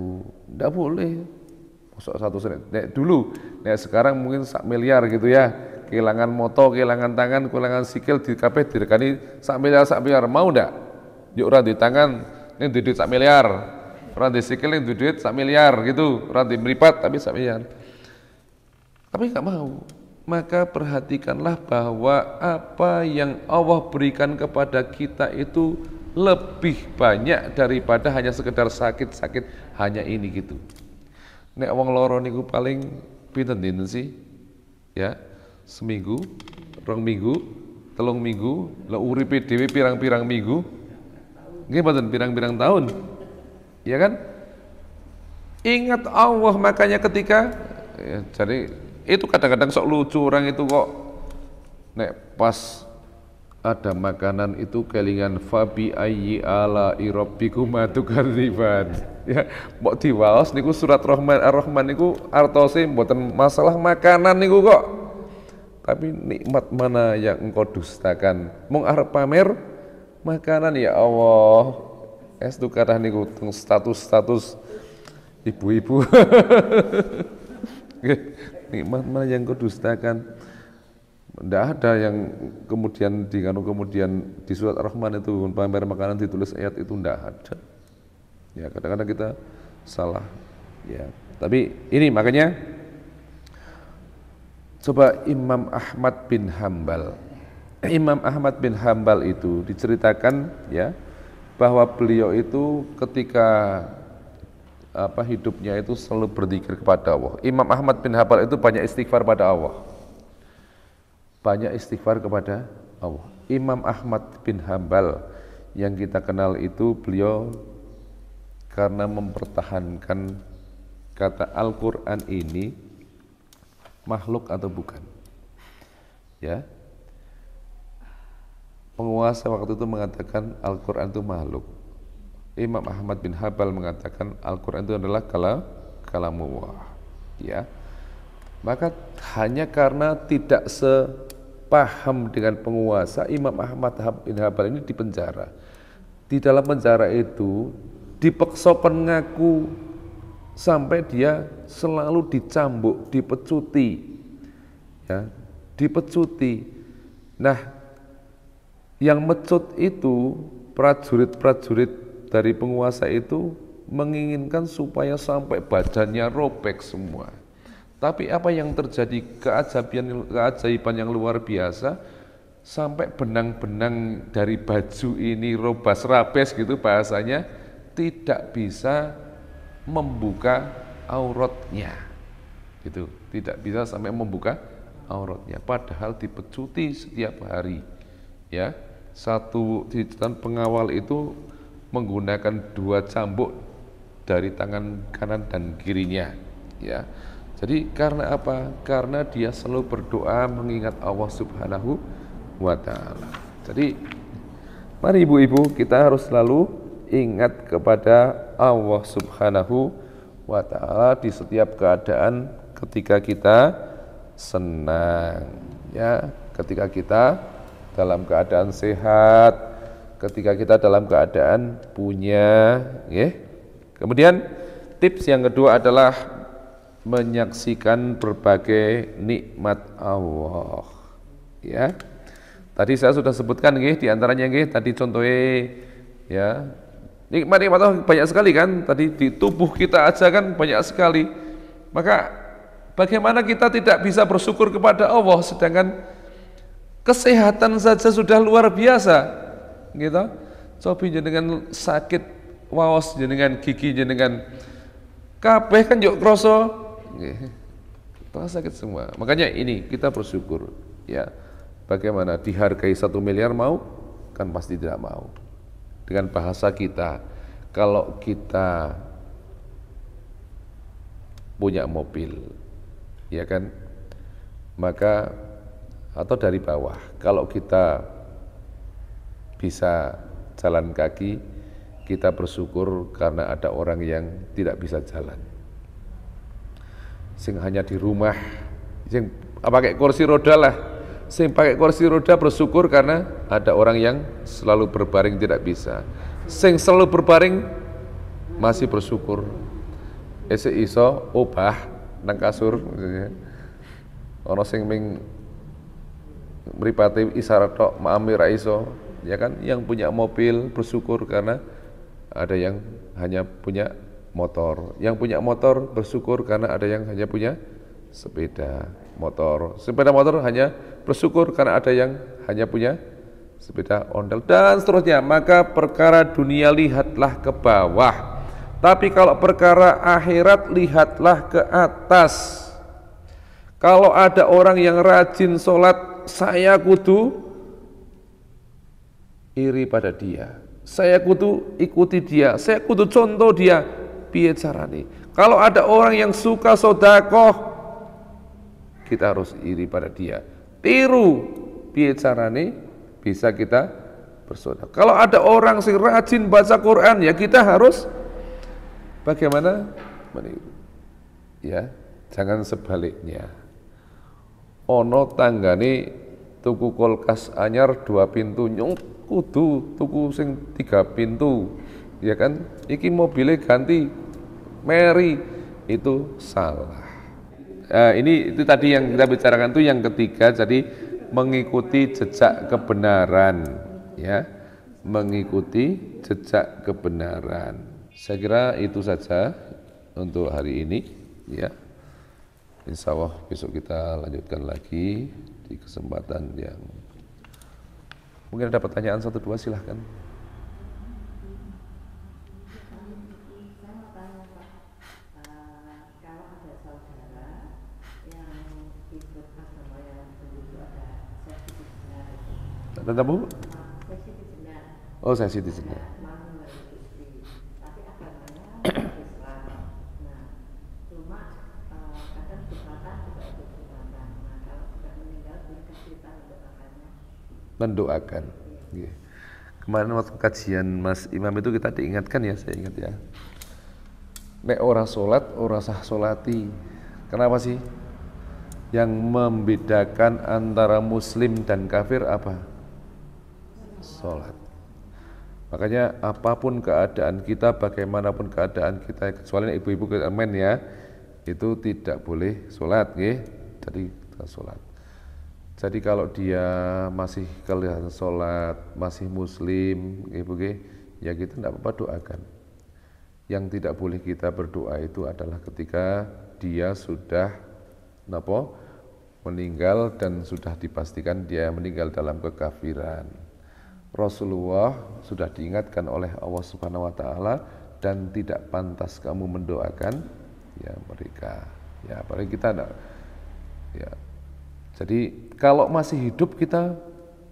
Nggak boleh. Masuk 1.000. Nek dulu, nek sekarang mungkin 1 miliar gitu ya. Kehilangan moto, kehilangan tangan, kehilangan sikil di kabeh direkani 1 miliar, mau ndak? Yuk ora di tangan, ini duit 1 miliar. Ora di sikil ini duit 1 miliar gitu. Ora di mripat tapi 1 miliar. Tapi nggak mau. Maka perhatikanlah bahwa apa yang Allah berikan kepada kita itu lebih banyak daripada hanya sekedar sakit-sakit hanya ini gitu. Nek wong loro niku paling pinten dinten sih? Ya, seminggu, 2 minggu, 3 minggu, lah uripe dhewe pirang-pirang minggu. Nggih mboten pirang-pirang tahun. Ya kan? Ingat Allah, makanya ketika ya, jadi itu kadang-kadang sok lucu orang itu kok nek pas ada makanan itu kelingan fabi ayyi ala rabbikuma tukadziban. Ya, mbok diwaos niku surat Rahman Ar-Rahman niku artose mboten masalah makanan niku kok. Tapi nikmat mana yang engkau dustakan? Mung arep pamer makanan ya Allah. Estu kathah niku status-status ibu-ibu. Nikmat mana yang kau dustakan? Tidak ada yang kemudian di surat Ar-Rahman itu pamer makanan ditulis ayat itu tidak ada. Ya kadang-kadang kita salah. Ya tapi ini makanya coba Imam Ahmad bin Hambal. Imam Ahmad bin Hambal itu diceritakan ya bahwa beliau itu ketika hidupnya itu selalu berzikir kepada Allah. Imam Ahmad bin Hambal itu banyak istighfar pada Allah. Banyak istighfar kepada Allah. Imam Ahmad bin Hambal yang kita kenal itu beliau karena mempertahankan kata Al-Quran ini makhluk atau bukan. Ya. Penguasa waktu itu mengatakan Al-Quran itu makhluk. Imam Ahmad bin Hambal mengatakan Al-Quran itu adalah kalamullah. Ya. Maka hanya karena tidak sepaham dengan penguasa, Imam Ahmad bin Hambal ini dipenjara. Di dalam penjara itu dipaksa pengaku sampai dia selalu dicambuk, dipecuti. Ya, dipecuti. Nah, yang mecut itu prajurit-prajurit dari penguasa itu menginginkan supaya sampai badannya robek semua. Tapi apa yang terjadi, keajaiban yang luar biasa, sampai benang-benang dari baju ini robas-rabes gitu bahasanya, tidak bisa membuka auratnya. Gitu, tidak bisa sampai membuka auratnya, padahal dipecuti setiap hari. Ya, satu pengawal itu menggunakan 2 cambuk dari tangan kanan dan kirinya. Ya, jadi karena apa? Karena dia selalu berdoa mengingat Allah Subhanahu wa Ta'ala. Jadi mari ibu-ibu kita harus selalu ingat kepada Allah Subhanahu wa Ta'ala di setiap keadaan, ketika kita senang, ya, ketika kita dalam keadaan sehat, ketika kita dalam keadaan punya, ya. Kemudian tips yang kedua adalah menyaksikan berbagai nikmat Allah. Ya. Tadi saya sudah sebutkan nggih, di antaranya nggih tadi contohnya ya Nikmat-nikmat Allah banyak sekali kan, tadi di tubuh kita aja kan banyak sekali. Maka bagaimana kita tidak bisa bersyukur kepada Allah sedangkan kesehatan saja sudah luar biasa, gitu. Coba jenengan sakit waos, jenengan gigi, jenengan kabeh kan yuk kroso, sakit semua. Makanya ini kita bersyukur, ya. Bagaimana dihargai 1 miliar mau? Kan pasti tidak mau. Dengan bahasa kita, kalau kita punya mobil, ya kan, maka atau dari bawah, kalau kita bisa jalan kaki, kita bersyukur karena ada orang yang tidak bisa jalan, sing hanya di rumah, sing pakai kursi roda lah, sing pakai kursi roda bersyukur karena ada orang yang selalu berbaring tidak bisa, sing selalu berbaring masih bersyukur. Ese iso obah nang kasur, ono sing ming mripate isyarat tok maami ra iso, ya kan. Yang punya mobil bersyukur karena ada yang hanya punya motor, yang punya motor bersyukur karena ada yang hanya punya sepeda motor, sepeda motor hanya bersyukur karena ada yang hanya punya sepeda ondel dan seterusnya. Maka perkara dunia lihatlah ke bawah, tapi kalau perkara akhirat lihatlah ke atas. Kalau ada orang yang rajin sholat, saya kudu iri pada dia, saya kudu ikuti dia, saya kudu contoh dia, piye carane. Kalau ada orang yang suka sedekah, kita harus iri pada dia, tiru piye carane bisa kita bersedekah. Kalau ada orang yang rajin baca Quran, ya kita harus bagaimana meniru, ya. Jangan sebaliknya. Ono tanggane tuku kulkas anyar 2 pintu, nyung kudu tuku sing 3 pintu, ya kan. Iki mobilnya ganti Mary, itu salah. Ini itu tadi yang kita bicarakan itu yang ketiga, jadi mengikuti jejak kebenaran, ya, mengikuti jejak kebenaran. Saya kira itu saja untuk hari ini, ya. Insya Allah besok kita lanjutkan lagi di kesempatan yang mungkin ada pertanyaan 1-2, silahkan. Tentang Bu? Oh, saya Siti Jenar. Mendoakan. Kemarin waktu kajian Mas Imam itu kita diingatkan, ya, saya ingat, ya. Nek ora sholat, ora sah sholati. Kenapa sih? Yang membedakan antara muslim dan kafir apa? Sholat. Makanya apapun keadaan kita, bagaimanapun keadaan kita, kecuali ibu-ibu kemen, ya, itu tidak boleh sholat, ya. Jadi kita sholat. Jadi kalau dia masih kelihatan sholat, masih muslim, ya kita tidak apa-apa doakan. Yang tidak boleh kita berdoa itu adalah ketika dia sudah meninggal dan sudah dipastikan dia meninggal dalam kekafiran. Rasulullah sudah diingatkan oleh Allah Subhanahu wa taala dan tidak pantas kamu mendoakan, ya, mereka. Ya, apalagi kita enggak, ya. Jadi kalau masih hidup kita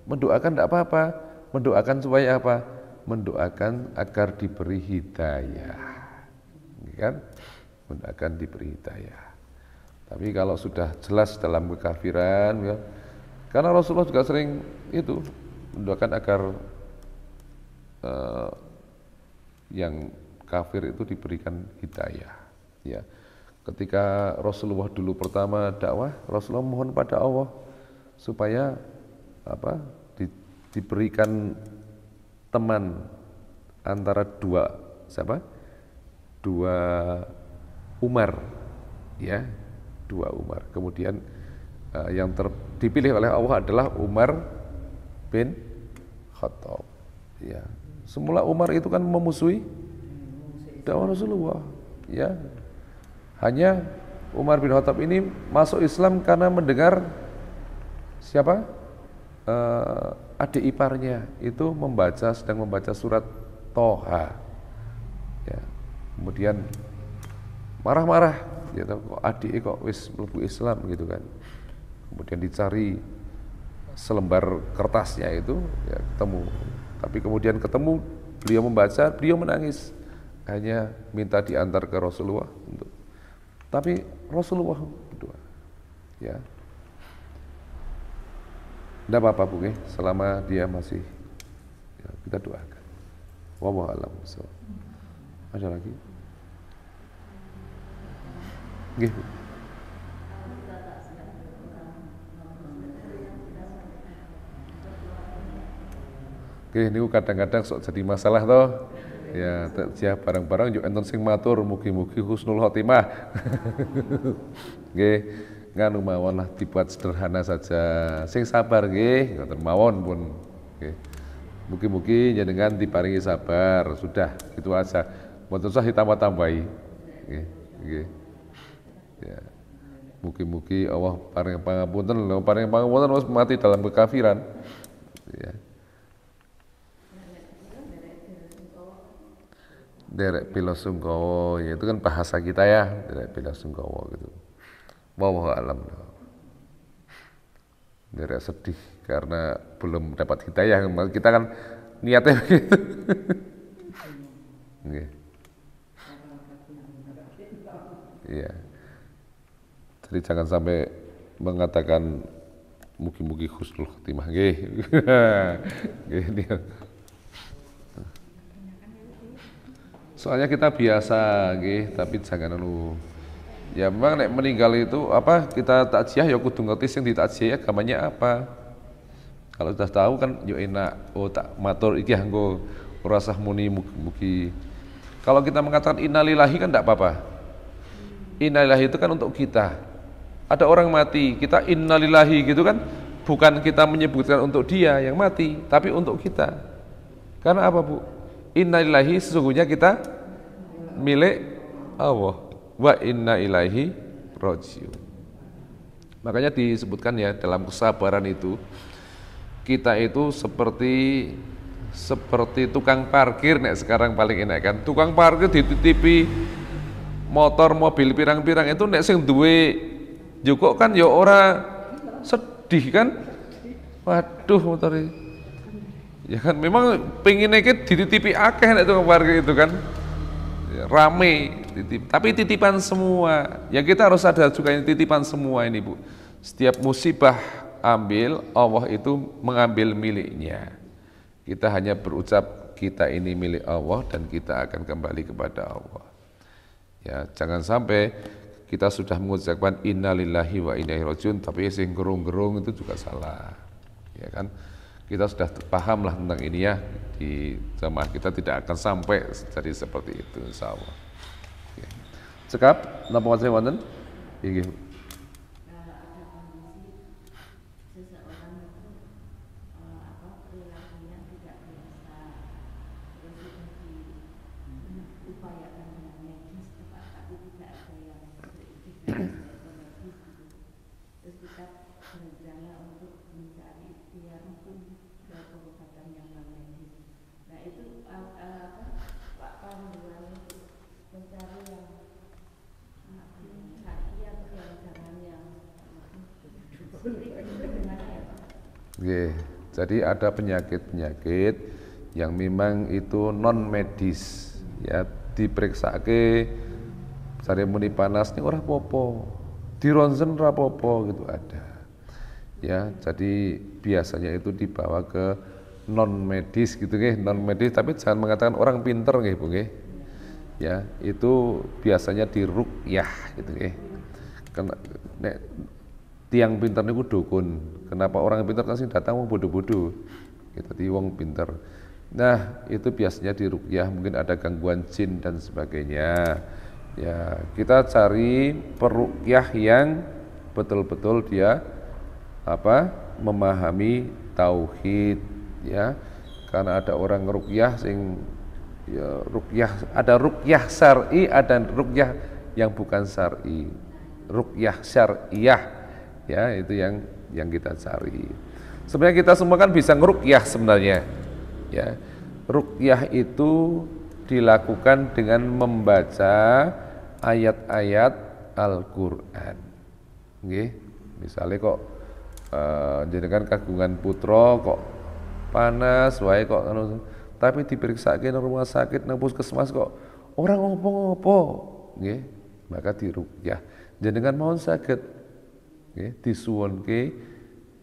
mendoakan tidak apa-apa. Mendoakan supaya apa? Mendoakan agar diberi hidayah, kan? Mendoakan diberi hidayah. Tapi kalau sudah jelas dalam kekafiran, ya, karena Rasulullah juga sering itu mendoakan agar yang kafir itu diberikan hidayah, ya. Ketika Rasulullah dulu pertama dakwah, Rasulullah mohon pada Allah supaya diberikan teman antara dua Umar, ya, 2 Umar. Kemudian yang dipilih oleh Allah adalah Umar bin Khattab, ya. Semula Umar itu kan memusuhi dakwah Rasulullah, ya. Hanya Umar bin Khattab ini masuk Islam karena mendengar siapa? Adik iparnya itu sedang membaca surat Toha. Ya. Kemudian marah-marah, gitu, kok adik kok wis mlebu Islam gitu kan. Kemudian dicari selembar kertasnya itu, ya ketemu. Tapi kemudian ketemu, beliau membaca, beliau menangis. Hanya minta diantar ke Rasulullah untuk. Tapi Rasulullah berdoa. Ya. Tidak apa-apa Bu, selama dia masih, ya, kita doakan. Wallahu a'lam. Ada lagi? Nggih, Bu. Oke, ini kadang-kadang sok jadi masalah toh. Ya, siap barang-barang yuk enten sing matur mugi-mugi husnul khotimah. Nggih, nganu mawon lah dibuat sederhana saja. Sing sabar nggih, ngoten mawon pun. Nggih. Mugi-mugi jenengan diparingi sabar, sudah itu aja. Mboten usah ditambah-tambahi. Nggih, nggih. Ya. Mugi-mugi Allah paring pangapunten, paring pangapunten wis mati dalam kekafiran. Ya. Derek Pilo Sungkowo, ya itu kan bahasa kita ya, Derek Pilo Sungkowo gitu. Wallahu alam. Derek sedih karena belum dapat hidayah. Kita kan niatnya begitu. Nggih. Iya. Jadi jangan sampai mengatakan mugi-mugi husnul khotimah nggih. Nggih. Soalnya kita biasa, gitu, tapi jangan ya memang nek meninggal itu apa kita takziah ya kudu ngerti sing ditakziah agamanya apa. Kalau sudah tahu kan yo enak, oh tak matur iki anggo ora sah muni mugi-mugi. Kalau kita mengatakan innalillahi kan enggak apa-apa. Innalillahi itu kan untuk kita. Ada orang mati, kita innalillahi gitu kan, bukan kita menyebutkan untuk dia yang mati, tapi untuk kita. Karena apa, Bu? Innalillahi sesungguhnya kita milik Allah, wa inna ilaihi rajiun. Makanya disebutkan ya dalam kesabaran itu kita itu seperti tukang parkir nek sekarang paling enak kan. Tukang parkir dititipi motor mobil pirang-pirang itu nek sing duwe jukuk kan ya ora sedih kan. Waduh motor ini. Ya kan memang pengen nekit dititipi akeh nek tukang parkir itu kan. Ya, rame, tapi titipan semua. Yang kita harus sadar juga ini titipan semua ini Bu. Setiap musibah ambil, Allah itu mengambil miliknya. Kita hanya berucap kita ini milik Allah dan kita akan kembali kepada Allah. Ya, jangan sampai kita sudah mengucapkan innalillahi wa inna ilaihi rajiun tapi sing gerung-gerung itu juga salah. Ya kan? Kita sudah pahamlah tentang ini ya, di jamaah kita tidak akan sampai jadi seperti itu insyaallah. Oke. Cekap napa wajah wonten? Nggih. Jadi ada penyakit-penyakit yang memang itu non medis ya, diperiksake sare muni panas ning ora apa-apa, di ronsen ora apa-apa gitu ada. Ya, jadi biasanya itu dibawa ke non medis gitu nggih, non medis tapi jangan mengatakan orang pinter nggih Bu nggih. Ya, itu biasanya diruqyah gitu nggih. Karena tiang pinter niku dukun. Kenapa orang pinter kan sing datang wong bodoh-bodoh. Gitu di wong pinter. Nah, itu biasanya di ruqyah mungkin ada gangguan jin dan sebagainya. Ya, kita cari peruqyah yang betul-betul dia memahami tauhid ya. Karena ada orang ruqyah sing ya ruqyah, ada ruqyah syar'i, ada ruqyah yang bukan syar'i. Ruqyah syar'iyah ya, itu yang kita cari. Sebenarnya kita semua kan bisa ngeruqyah sebenarnya. Ya. Ruqyah itu dilakukan dengan membaca ayat-ayat Al-Qur'an. Nggih, misalnya kok jenengan kagungan putra kok panas wae kok tapi diperiksake nang rumah sakit nang puskesmas kok orang ngopo-ngopo nggih, maka diruqyah. Jenengan mohon saged nggih disuwunke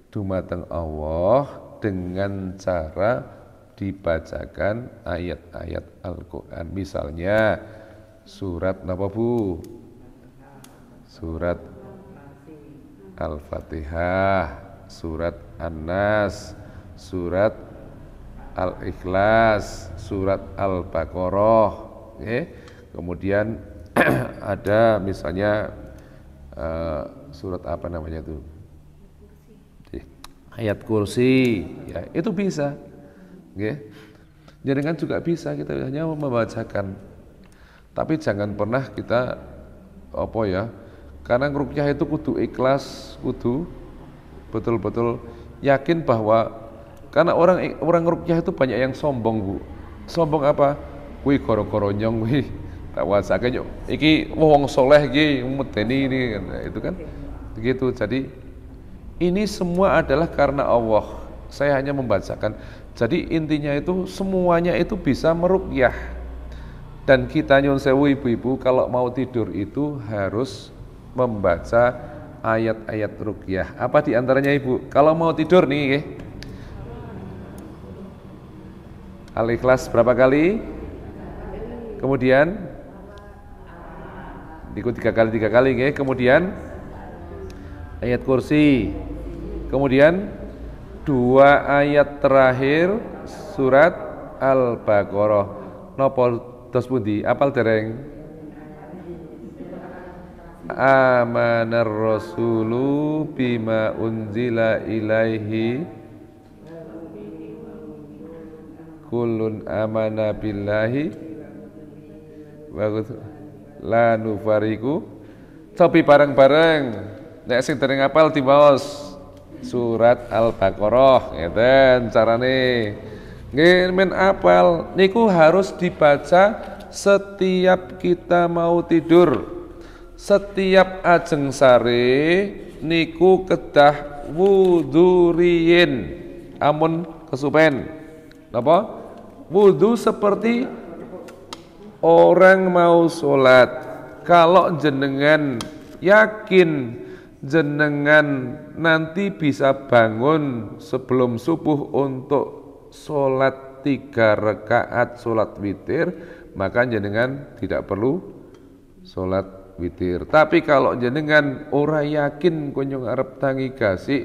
dumateng Allah dengan cara dibacakan ayat-ayat Al-Qur'an. Misalnya surat napa Bu? Surat Al-Fatihah, surat An-Nas, surat Al-Ikhlas, surat Al-Baqarah, okay. Kemudian ada misalnya surat apa namanya itu? Ayat kursi, ya itu bisa, okay. Jangan juga bisa, kita hanya membacakan, tapi jangan pernah kita apa ya? Karena ruqyah itu kudu ikhlas, kudu betul-betul yakin bahwa karena orang ruqyah itu banyak yang sombong Bu. Sombong apa? Kuwi goro-goro nyong kuwi tak wasake yo. Iki wong soleh iki medeni ini nah, itu kan begitu. Jadi ini semua adalah karena Allah. Saya hanya membacakan. Jadi intinya itu semuanya itu bisa meruqyah. Dan kita nyun sewu ibu-ibu kalau mau tidur itu harus membaca ayat-ayat ruqyah. Apa diantaranya Ibu? Kalau mau tidur nih, Al-Ikhlas berapa kali? Kemudian ikut tiga kali, kemudian ayat kursi. Kemudian 2 ayat terakhir surat Al-Baqarah. Napa dos pundi? Apal dereng? Amanar rasulu bima unzila ilaihi kullun amana billahi wa la nufariku. Cobi bareng-bareng nek sing dereng apal diwaos surat Al-Baqarah ngeten carane. Nggih men apal niku harus dibaca setiap kita mau tidur. Setiap ajeng sare niku kedah wudhu amun kesupen napa wudhu seperti orang mau sholat. Kalau jenengan yakin jenengan nanti bisa bangun sebelum subuh untuk sholat 3 rakaat sholat witir, maka jenengan tidak perlu sholat witir. Tapi kalau jenengan ora yakin kunjung arep tangi gasik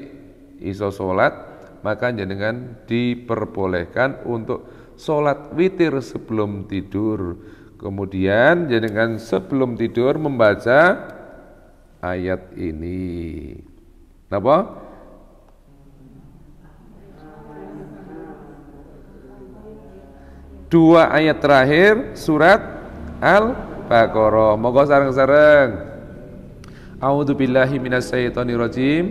iso sholat, maka jenengan diperbolehkan untuk sholat witir sebelum tidur. Kemudian jenengan sebelum tidur membaca ayat ini. Napa? Dua ayat terakhir surat Al-Baqarah. Moga sareng-sareng. A'udzubillahi minasyaitonirrajim.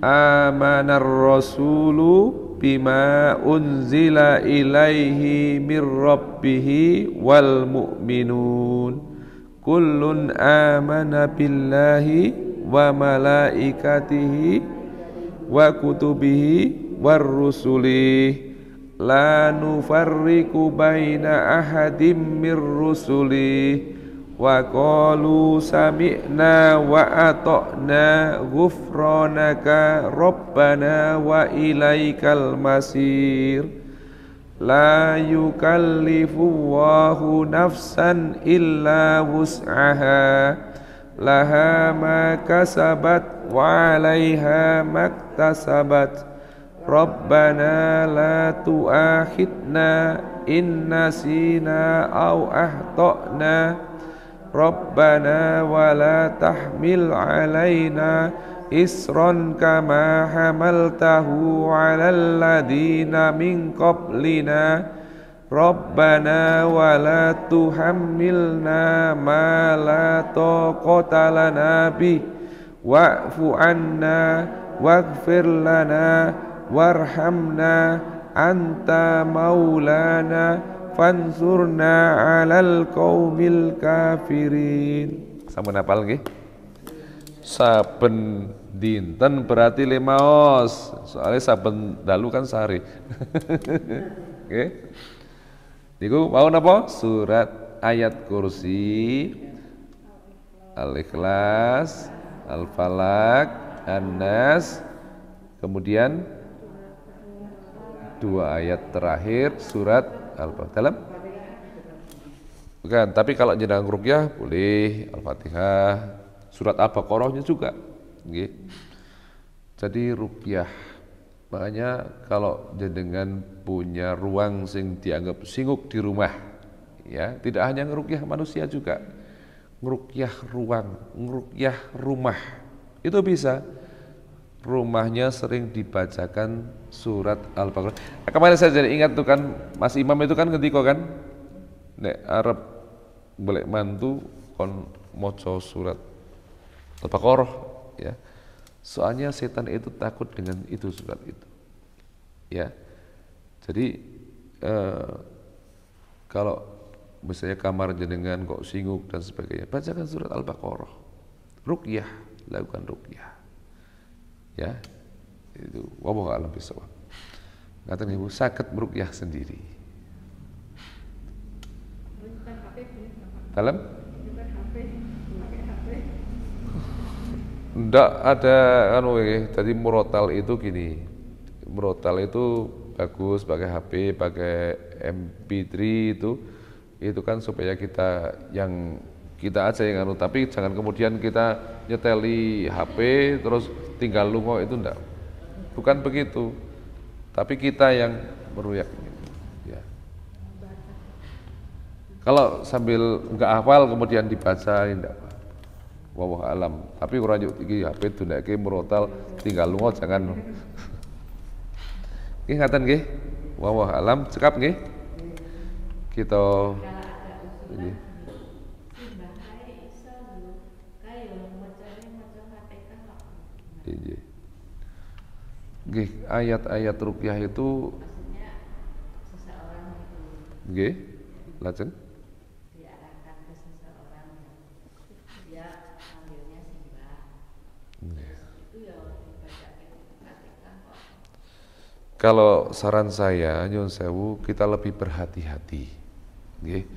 Amanar rasulu bima unzila ilaihi mir rabbihi wal mu'minun kullun amana billahi wa malaikatihi wa kutubihi war rusulih la nufarriqu baina ahadim mir rusulih wa qalu sami'na wa ata'na ghufranaka rabbana wa ilaikal masir la yukallifu Allahu nafsan illa wus'aha laha ma kasabat wa 'alaiha maktasabat rabbana la tu'akhidna in nasina aw akhtana Rabbana wa la tahmil alaina isron kama hamaltahu 'alal ladzina min qablina Rabbana wa la tuhammilna ma la taqata lana bih wa'fu 'anna waghfir lana warhamna anta maulana fansurna 'alal qaumil kafirin. Sampun hafal nggih? Saben dinten berarti lemaos. Soalnya saben dalu kan sehari. Oke. Niku mau napa? Surat ayat kursi, Al-Ikhlas, Al-Falaq, An-Nas, kemudian 2 ayat terakhir surat Al-Fatihah. Bukan, tapi kalau jenengan ruqyah boleh Al-Fatihah, surat Al-Baqarahnya juga. Nggih. Jadi ruqyah, makanya kalau jenengan punya ruang sing dianggap singuk di rumah, ya, tidak hanya ngeruqyah manusia juga, ngeruqyah ruang, ngeruqyah rumah, itu bisa. Rumahnya sering dibacakan surat Al-Baqarah. Kemarin saya jadi ingat tuh kan, Mas Imam itu kan ketika kan nek arep golek mantu kon maca surat Al-Baqarah, ya. Soalnya setan itu takut dengan itu surat itu. Ya. Jadi kalau misalnya kamar jenengan kok singuk dan sebagainya, bacakan surat Al-Baqarah. Ruqyah, lakukan ruqyah. Ya. Itu wallahu a'lam bishawab. Ngaten Ibu saged meruqyah sendiri. Dalam? Ndak ada anu tadi murotal itu gini. Murotal itu bagus pakai HP, pakai MP3 itu kan supaya kita aja yang anu, tapi jangan kemudian kita nyeteli HP terus tinggal lungo, itu ndak. Bukan begitu. Tapi kita yang meruyak ya. Kalau sambil enggak hafal kemudian dibaca ndak. Wallahu alam. Tapi ora yuk iki HP duneke murotal tinggal lungo jangan. Nggih ngaten nggih. Wallahu alam, cekap nggih. Kita nggih. Iya. Nggih, ayat-ayat ruqyah itu nggih, lajeng diarahkan ke seseorang yang dia panggilnya simbah. Itu ya dibacakan Fatihah kok. Kalau saran saya, nyun sewu, kita lebih berhati-hati. Nggih.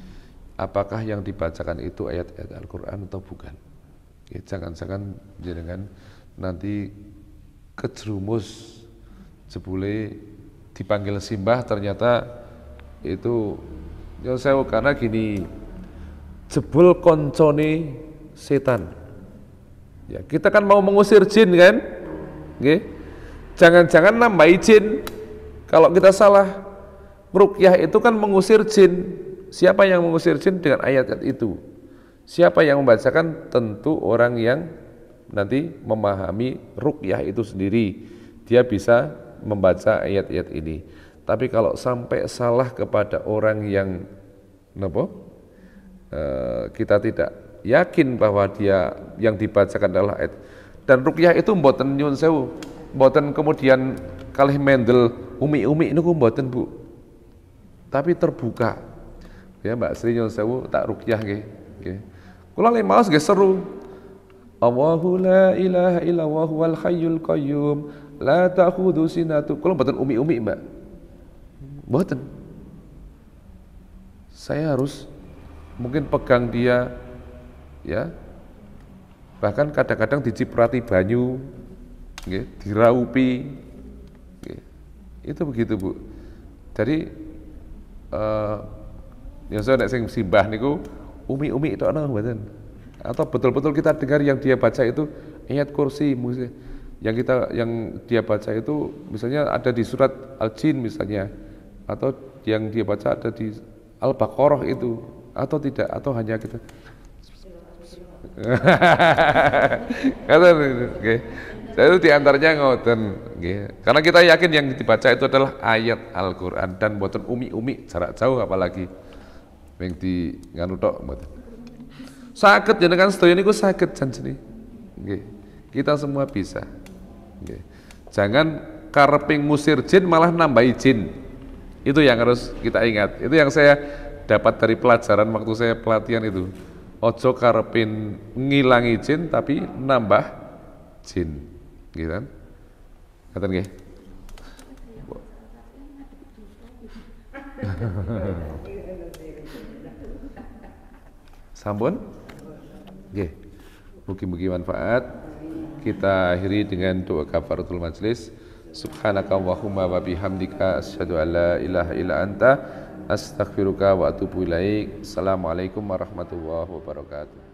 Apakah yang dibacakan itu ayat-ayat Al-Qur'an atau bukan? Nggih, jangan-jangan jenengan nanti kejerumus jebule dipanggil simbah ternyata itu ya saya karena gini, jebul koncone setan. Ya, kita kan mau mengusir jin kan? Nggih. Jangan-jangan nambah jin. Kalau kita salah ruqyah itu kan mengusir jin. Siapa yang mengusir jin dengan ayat-ayat itu? Siapa yang membacakan? Tentu orang yang nanti memahami ruqyah itu sendiri, dia bisa membaca ayat-ayat ini. Tapi kalau sampai salah kepada orang yang kita tidak yakin bahwa dia yang dibacakan adalah ayat, dan ruqyah itu mboten nyun sewu, mboten kemudian kalih mendel umi-umi niku mboten Bu, tapi terbuka ya Mbak Sri nyun sewu tak ruqyah nggih. Kula le maos nggih seru. Allahu la ilaha illallah wal hayyul qayyum la ta'khudhu sinatu. Kalau mboten umi-umi Mbak, mboten. Saya harus mungkin pegang dia, ya. Bahkan kadang-kadang diciprati banyu, nggih, diraupi, nggih. Itu begitu Bu. Jadi yang saya nek sing simbah niku umi-umi itu ana mboten. Atau betul-betul kita dengar yang dia baca itu ayat kursi yang dia baca itu misalnya ada di surat Al-Jin misalnya, atau yang dia baca ada di Al-Baqarah itu, atau tidak, atau hanya kita Itu diantaranya ngoten, karena kita yakin yang dibaca itu adalah ayat Al-Quran dan boten umi-umi jarak jauh apalagi yang di nganu tok mboten. Saged jenengan sedaya niku saged janjene. Nggih. Kita semua bisa. Nggih. Jangan kareping ngusir jin malah nambahi jin. Itu yang harus kita ingat. Itu yang saya dapat dari pelajaran waktu saya pelatihan itu. Ojo karepin ngilangi jin tapi nambah jin. Gitu kan? Ngaten nggih. Sampun? Nggih. Mugi-mugi manfaat. Kita akhiri dengan doa kafaratul majlis. Subhanaka Allahumma wa bihamdika asyhadu an la ilaha illa anta astaghfiruka wa atubu ilaik. Assalamualaikum warahmatullahi wabarakatuh.